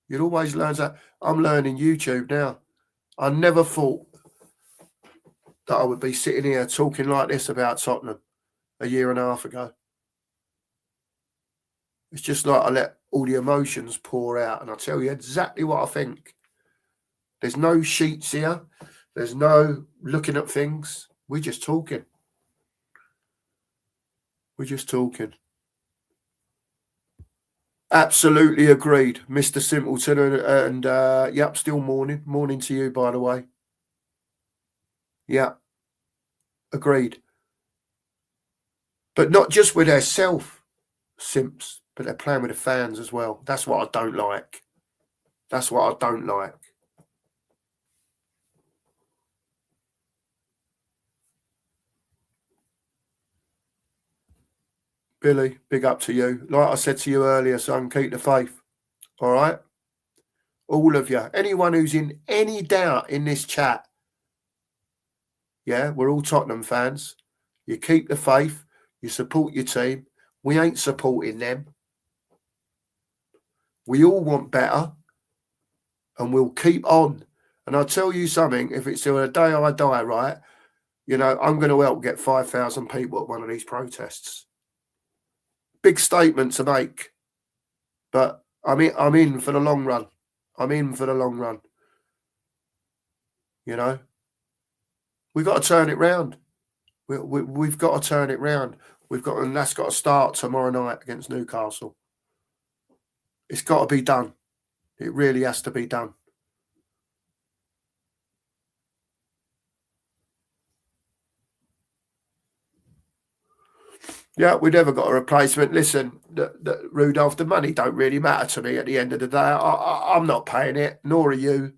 You'll always learn that. I'm learning YouTube now. I never thought that I would be sitting here talking like this about Tottenham a year and a half ago. It's just like I let all the emotions pour out and I tell you exactly what I think. There's no sheets here. There's no looking at things. We're just talking. We're just talking. Absolutely agreed, Mr. Simpleton. And yep, still morning. Morning to you, by the way. Yeah, agreed. But not just with their simps, but they're playing with the fans as well. That's what I don't like. That's what I don't like. Billy, big up to you. Like I said to you earlier, son, keep the faith. All right? All of you. Anyone who's in any doubt in this chat, yeah, we're all Tottenham fans. You keep the faith. You support your team. We ain't supporting them. We all want better. And we'll keep on. And I'll tell you something, if it's till the day I die, right, you know, I'm going to help get 5,000 people at one of these protests. Big statement to make. But I'm in for the long run. I'm in for the long run. You know? We've got to turn it round. We've got to turn it round. And that's got to start tomorrow night against Newcastle. It's got to be done. It really has to be done. Yeah, we never got a replacement. Listen, Rudolph, the money don't really matter to me at the end of the day. I'm not paying it, nor are you.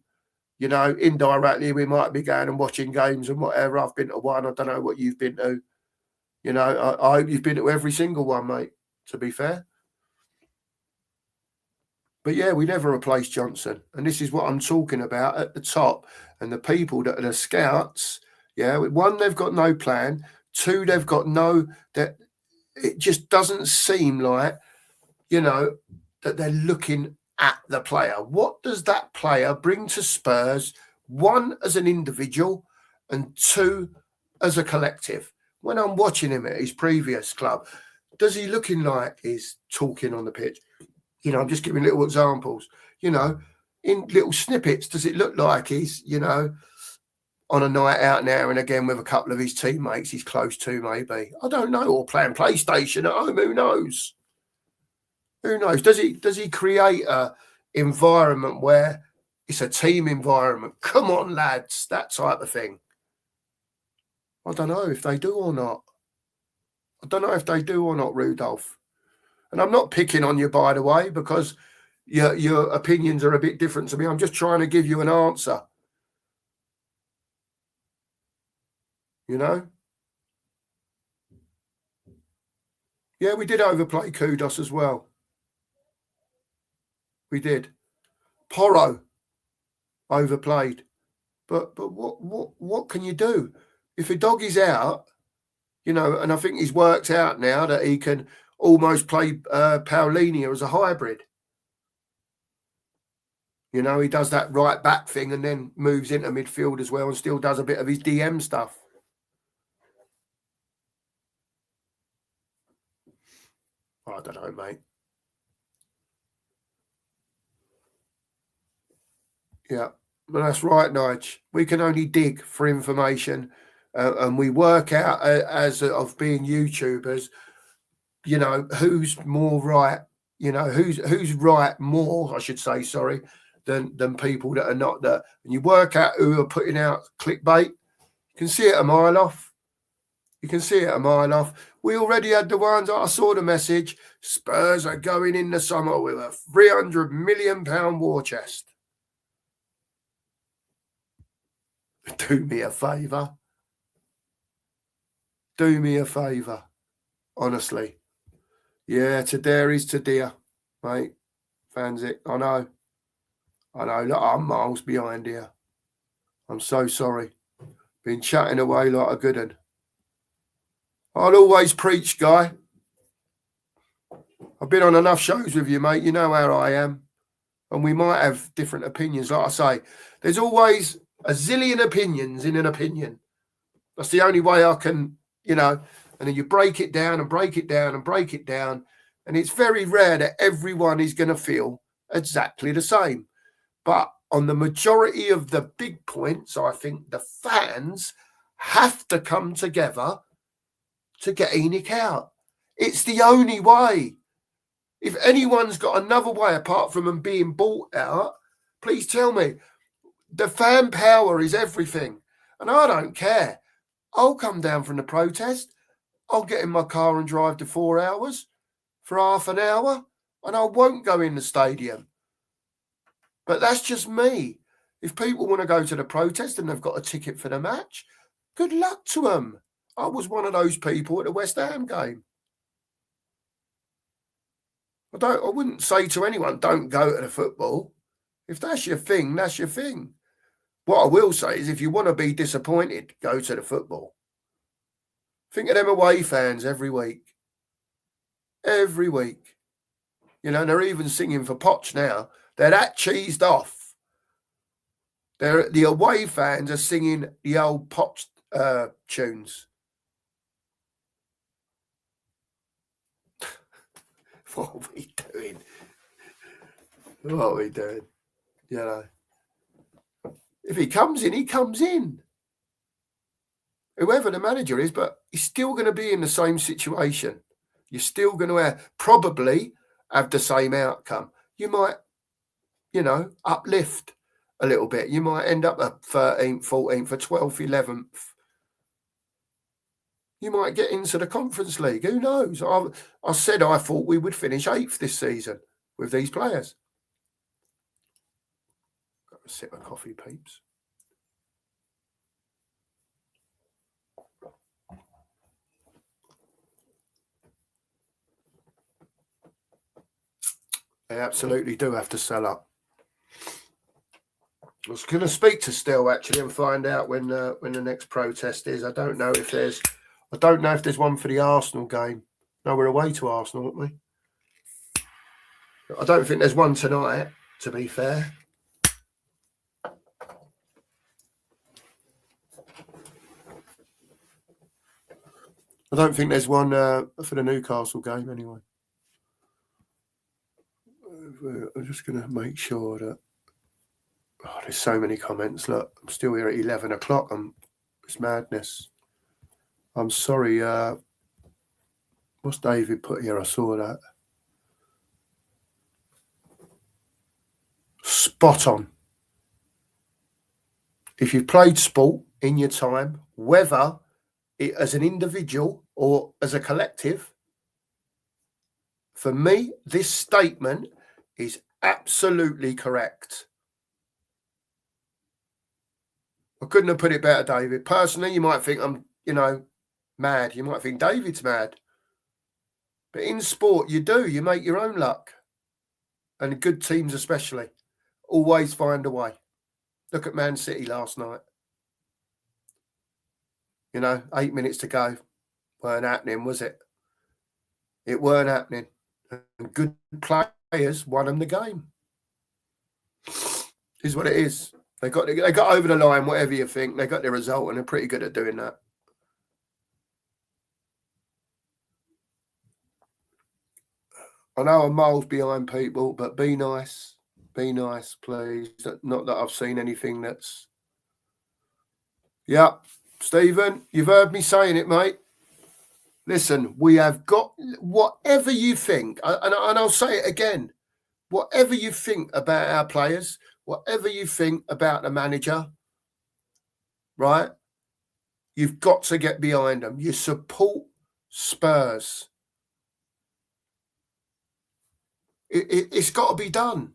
You know, indirectly, we might be going and watching games and whatever. I've been to one. I don't know what you've been to. You know, I hope you've been to every single one, mate, to be fair. But yeah, we never replaced Johnson. And this is what I'm talking about at the top. And the people that are the scouts, yeah, one, they've got no plan. Two, they've got that it just doesn't seem like, you know, that they're looking at the player. What does that player bring to Spurs? One, as an individual, and two, as a collective. When I'm watching him at his previous club, does he looking like he's talking on the pitch? You know, I'm just giving little examples. You know, in little snippets, does it look like he's, you know, on a night out now and again with a couple of his teammates he's close to, maybe? I don't know. Or playing PlayStation at home, who knows? Who knows? Does he create a environment where it's a team environment? Come on, lads, that type of thing. I don't know if they do or not. I don't know if they do or not, Rudolph. And I'm not picking on you, by the way, because your opinions are a bit different to me. I'm just trying to give you an answer. You know? Yeah, we did overplay Kudos as well. We did. Porro overplayed. But what can you do? If a dog is out, you know, and I think he's worked out now that he can almost play Paulinho as a hybrid. You know, he does that right back thing and then moves into midfield as well and still does a bit of his DM stuff. I don't know, mate. Yeah, but that's right, Nige. We can only dig for information and we work out as of being YouTubers, you know, who's more right, you know, who's right more, I should say, sorry, than people that are not there. And you work out who are putting out clickbait. You can see it a mile off. You can see it a mile off. We already had the ones, I saw the message, Spurs are going in the summer with a £300 million war chest. Do me a favour. Do me a favour. Honestly. Yeah, to dare is to dear, mate. Fans it. I know. Look, I'm miles behind here. I'm so sorry. Been chatting away like a good one. I'll always preach, Guy. I've been on enough shows with you, mate. You know how I am. And we might have different opinions. Like I say, there's always a zillion opinions in an opinion. That's the only way I can, you know. And then you break it down and break it down and break it down. And it's very rare that everyone is going to feel exactly the same. But on the majority of the big points, I think the fans have to come together to get ENIC out. It's the only way. If anyone's got another way apart from them being bought out, please tell me. The fan power is everything. And I don't care. I'll come down from the protest. I'll get in my car and drive to 4 hours for half an hour, and I won't go in the stadium. But that's just me. If people want to go to the protest and they've got a ticket for the match, good luck to them. I was one of those people at the West Ham game. I wouldn't say to anyone, don't go to the football. If that's your thing, that's your thing. What I will say is if you want to be disappointed, go to the football. Think of them away fans every week. Every week. You know, they're even singing for Poch now. They're that cheesed off. The away fans are singing the old Poch tunes. What are we doing? What are we doing? You know. If he comes in, he comes in. Whoever the manager is, but he's still going to be in the same situation. You're still going to probably have the same outcome. You might, you know, uplift a little bit. You might end up at 13th, 14th, or 12th, 11th. You might get into the Conference League. Who knows? I said I thought we would finish 8th this season with these players. Got a sip of coffee, peeps. They absolutely do have to sell up. I was going to speak to Still actually and find out when the next protest is. I don't know if there's one for the Arsenal game. No, we're away to Arsenal, aren't we? I don't think there's one tonight, to be fair. I don't think there's one for the Newcastle game anyway. I'm just going to make sure that... Oh, there's so many comments. Look, I'm still here at 11 o'clock. It's madness. I'm sorry. What's David put here? I saw that. Spot on. If you've played sport in your time, whether it as an individual or as a collective, for me, this statement is absolutely correct. I couldn't have put it better, David. Personally, you might think I'm, mad. You might think David's mad. But in sport, you do. You make your own luck. And good teams especially. Always find a way. Look at Man City last night. 8 minutes to go. Weren't happening, was it? It weren't happening. And good players won them the game. Is what it is. They got over the line, whatever you think. They got the result, and they're pretty good at doing that. I know I'm miles behind people, but be nice. Be nice, please. Not that I've seen anything that's... Yeah, Stephen, you've heard me saying it, mate. Listen, we have got... Whatever you think, and I'll say it again, whatever you think about our players, whatever you think about the manager, right? You've got to get behind them. You support Spurs. It's got to be done.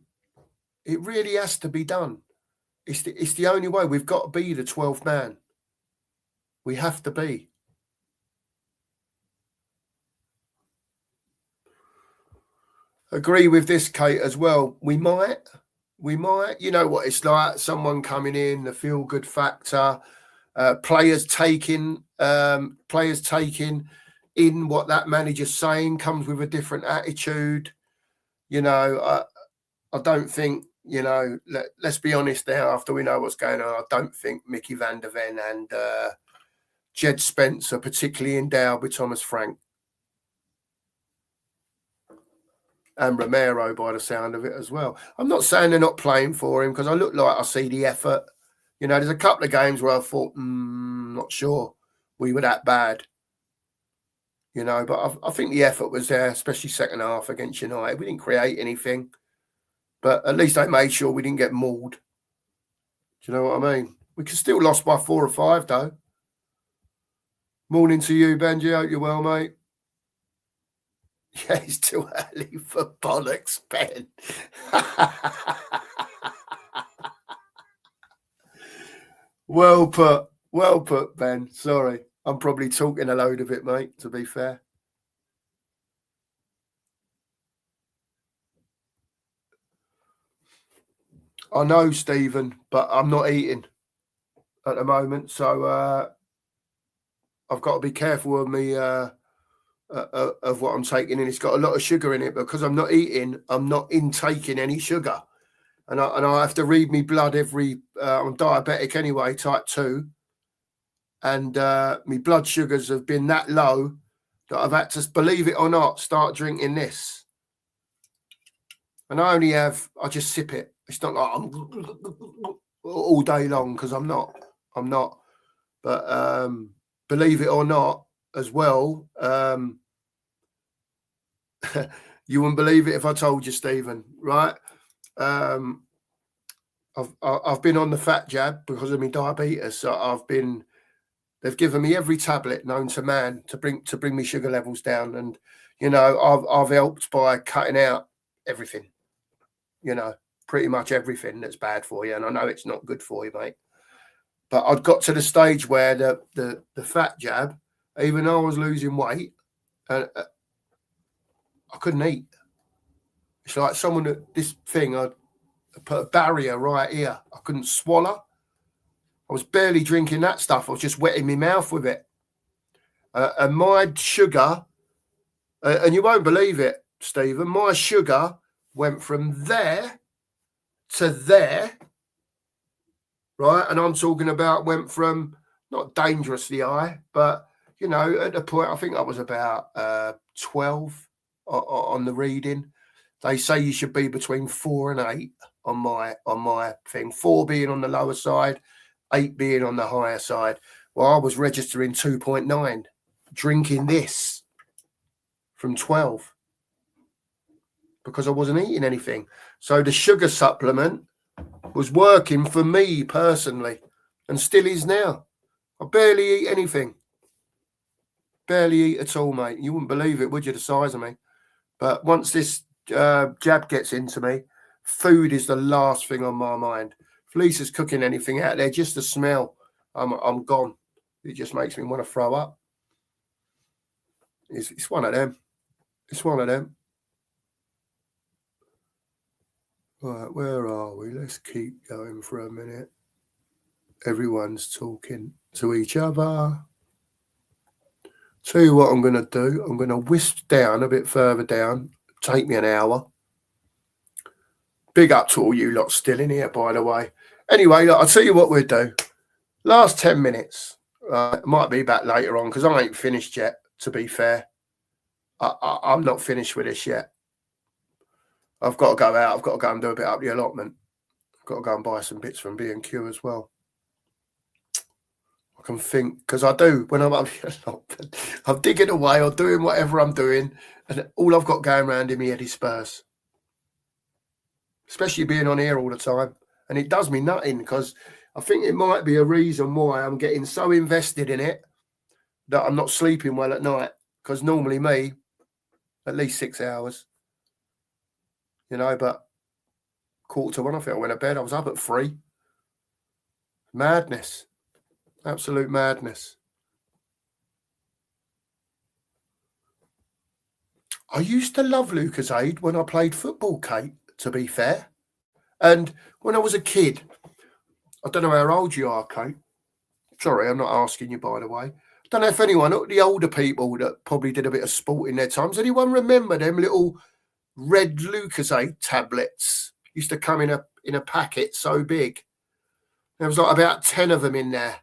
It really has to be done. It's the only way. We've got to be the 12th man. We have to be. Agree with this, Kate, as well. We might. You know what it's like. Someone coming in, the feel-good factor. Players taking in what that manager's saying, comes with a different attitude. I don't think, let's be honest now, after we know what's going on, I don't think Mickey van der Ven and Jed Spencer, particularly endowed with Thomas Frank. And Romero, by the sound of it, as well. I'm not saying they're not playing for him, because I look like I see the effort. You know, there's a couple of games where I thought, not sure we were that bad. You know, but I think the effort was there, especially second half against United. We didn't create anything, but at least they made sure we didn't get mauled. Do you know what I mean? We could still lost by 4 or 5, though. Morning to you, Benji. Hope you're well, mate. Yeah, it's too early for bollocks, Ben. Well put, Ben. Sorry. I'm probably talking a load of it, mate, to be fair. I know, Stephen, but I'm not eating at the moment, so I've got to be careful of me of what I'm taking in. It's got a lot of sugar in it, because I'm not eating, I'm not intaking any sugar. And I have to read me blood every. I'm diabetic anyway, type 2, and my blood sugars have been that low that I've had to, believe it or not, start drinking this. And I just sip it. It's not like I'm all day long, because I'm not. But believe it or not, as well, you wouldn't believe it if I told you, Stephen, right? I've been on the fat jab because of my diabetes. So they've given me every tablet known to man to bring me sugar levels down, and you know I've helped by cutting out everything, you know, pretty much everything that's bad for you, and I know it's not good for you, mate. But I'd got to the stage where the fat jab, even though I was losing weight, I couldn't eat. It's like this thing, I'd put a barrier right here. I couldn't swallow. I was barely drinking that stuff. I was just wetting my mouth with it. And my sugar, and you won't believe it, Stephen, my sugar went from there to there, right? And I'm talking about went from not dangerously high, but, you know, at the point, I think I was about 12 on the reading. They say you should be between 4 and 8 on my thing. 4 being on the lower side, 8 being on the higher side. Well, I was registering 2.9, drinking this from 12 because I wasn't eating anything. So the sugar supplement was working for me personally, and still is now. I barely eat anything. Barely eat at all, mate. You wouldn't believe it, would you, the size of me? But once this jab gets into me, food is the last thing on my mind. If Lisa's cooking anything out there, just the smell, I'm gone. It just makes me want to throw up. It's one of them. It's one of them. Right, where are we? Let's keep going for a minute. Everyone's talking to each other. Tell you what I'm going to do. I'm going to wisp down a bit further down. Take me an hour. Big up to all you lot still in here, by the way. Anyway, look, I'll tell you what we'll do. Last 10 minutes. Might be back later on because I ain't finished yet, to be fair. I'm not finished with this yet. I've got to go out. I've got to go and do a bit up the allotment. I've got to go and buy some bits from B&Q as well. I can think, because I do, when I'm up the allotment, I'm digging away or doing whatever I'm doing, and all I've got going around in my head is Spurs. Especially being on here all the time. And it does me nothing, because I think it might be a reason why I'm getting so invested in it that I'm not sleeping well at night. Because normally me, at least 6 hours. You know, but 1:45, I think I went to bed. I was up at 3. Madness. Absolute madness. I used to love Lucozade when I played football, Kate, to be fair. And when I was a kid, I don't know how old you are, Kate. Sorry, I'm not asking you, by the way. I don't know if anyone, the older people that probably did a bit of sport in their times, anyone remember them little red Lucozade tablets? Used to come in a packet so big. There was like about 10 of them in there.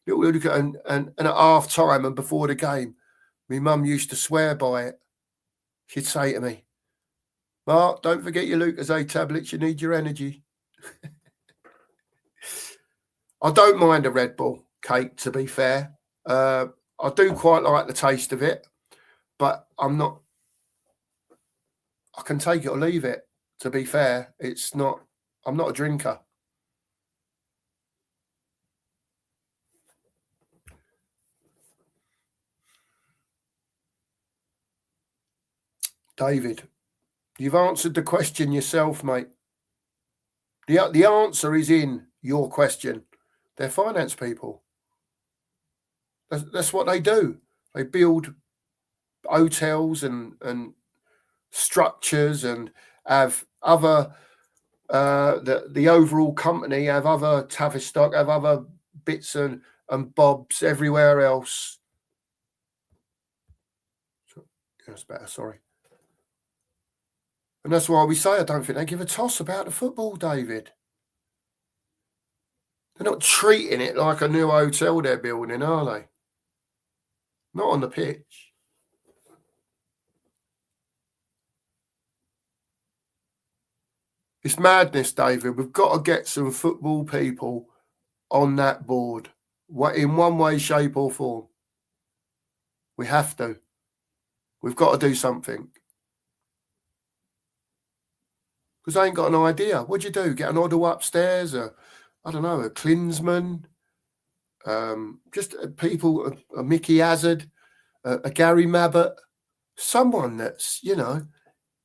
Little Luca, and at half time and before the game, my mum used to swear by it. She'd say to me, Mark, don't forget your Lucozade tablets. You need your energy. I don't mind a Red Bull, Kate, to be fair. I do quite like the taste of it, but I can take it or leave it, to be fair. I'm not a drinker. David, you've answered the question yourself, mate. The answer is in your question. They're finance people. That's what they do. They build hotels and structures and have other the overall company have other Tavistock, have other bits and bobs everywhere else. That's better, sorry. And that's why we say I don't think they give a toss about the football, David. They're not treating it like a new hotel they're building, are they? Not on the pitch. It's madness, David. We've got to get some football people on that board, in one way, shape or form. We have to. We've got to do something. Because I ain't got an idea. What'd you do? Get an Oddle upstairs? I don't know, a Klinsman? Just people, a Mickey Hazard, a Gary Mabbott, someone that's,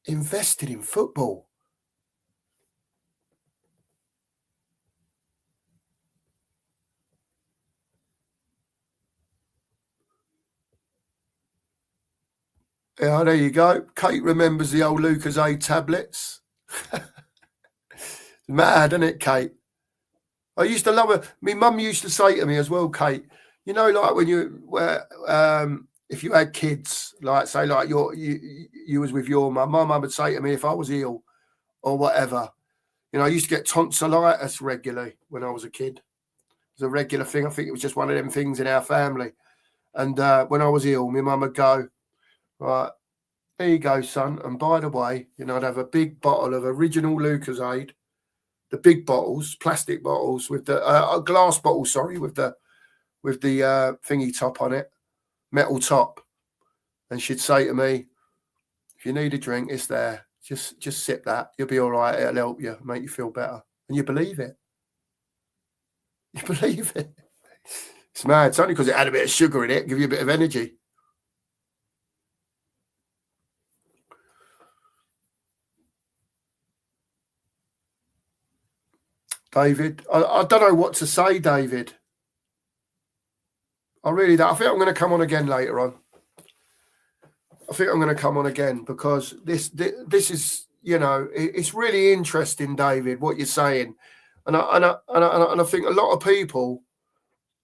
invested in football. Yeah, there you go. Kate remembers the old Lucozade tablets. Mad, isn't it, Kate? I used to love her. My mum used to say to me as well, Kate, like when if you had kids, like say like you was with your mum, my mum would say to me if I was ill or whatever, I used to get tonsillitis regularly when I was a kid. It was a regular thing. I think it was just one of them things in our family. And when I was ill, my mum would go, right, there you go, son. And by the way, I'd have a big bottle of original Lucozade, the big bottles, plastic bottles with the glass bottle, sorry, with the thingy top on it, metal top. And she'd say to me, if you need a drink, it's there. Just sip that. You'll be all right. It'll help you, make you feel better. And you believe it. You believe it. It's mad. It's only because it had a bit of sugar in it, give you a bit of energy. David, I don't know what to say, David. I really don't. I think I'm going to come on again later on. I think I'm going to come on again because this is, it's really interesting, David, what you're saying, and I think a lot of people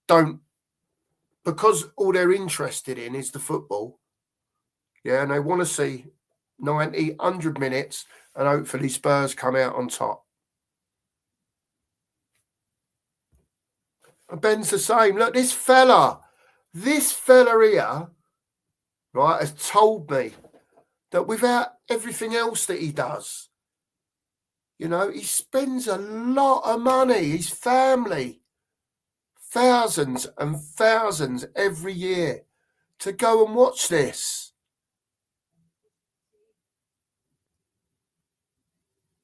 don't, because all they're interested in is the football. Yeah, and they want to see 90, 100 minutes, and hopefully Spurs come out on top. And Ben's the same. Look, this fella here, right, has told me that without everything else that he does, he spends a lot of money, his family, thousands and thousands every year to go and watch this.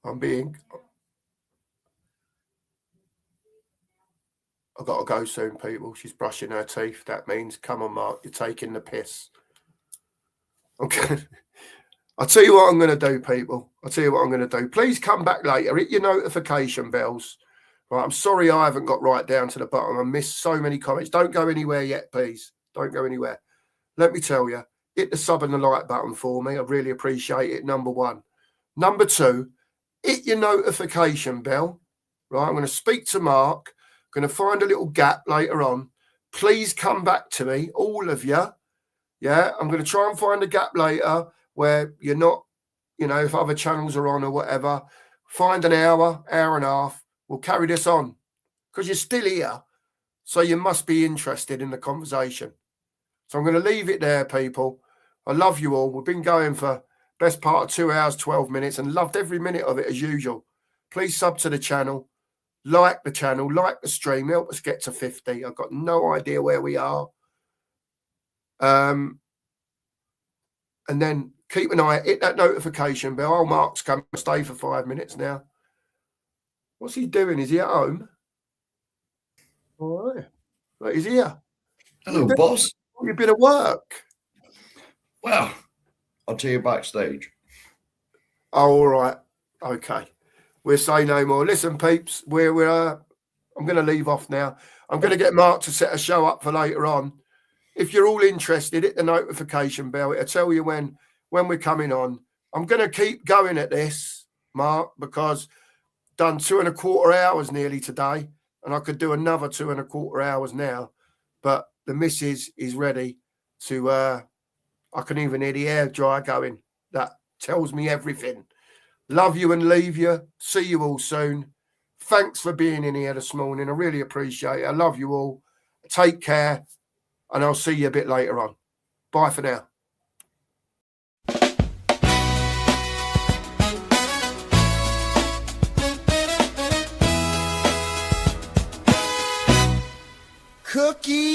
I've got to go soon, people. She's brushing her teeth. That means, come on, Mark, you're taking the piss. Okay. I'll tell you what I'm going to do, people. I'll tell you what I'm going to do. Please come back later. Hit your notification bells. Right, I'm sorry I haven't got right down to the bottom. I missed so many comments. Don't go anywhere yet, please. Don't go anywhere. Let me tell you, hit the sub and the like button for me. I really appreciate it, number one. Number two, hit your notification bell. Right, I'm going to speak to Mark. Going to find a little gap later on. Please come back to me, all of you. Yeah, I'm going to try and find a gap later where you're not, if other channels are on or whatever. Find an hour and a half. We'll carry this on because you're still here. So you must be interested in the conversation. So I'm going to leave it there, people. I love you all. We've been going for best part of 2 hours, 12 minutes, and loved every minute of it as usual. Please sub to the channel, like the channel, like the stream, help us get to 50. I've got no idea where we are. And then keep an eye, hit that notification bell. Oh, Mark's come, stay for 5 minutes now. What's he doing? Is he at home? All right. Look, he's here. Hello, boss. You've been at work. Well, I'll tell you backstage. Oh, all right. Okay. We'll say no more. Listen, peeps, I'm going to leave off now. I'm going to get Mark to set a show up for later on. If you're all interested, hit the notification bell. It'll tell you when we're coming on. I'm going to keep going at this, Mark, because done 2.25 hours nearly today, and I could do another 2.25 hours now. But the missus is ready to, I can even hear the air dryer going. That tells me everything. Love you and leave you. See you all soon. Thanks for being in here this morning. I really appreciate it. I love you all. Take care, and I'll see you a bit later on. Bye for now. Cookie.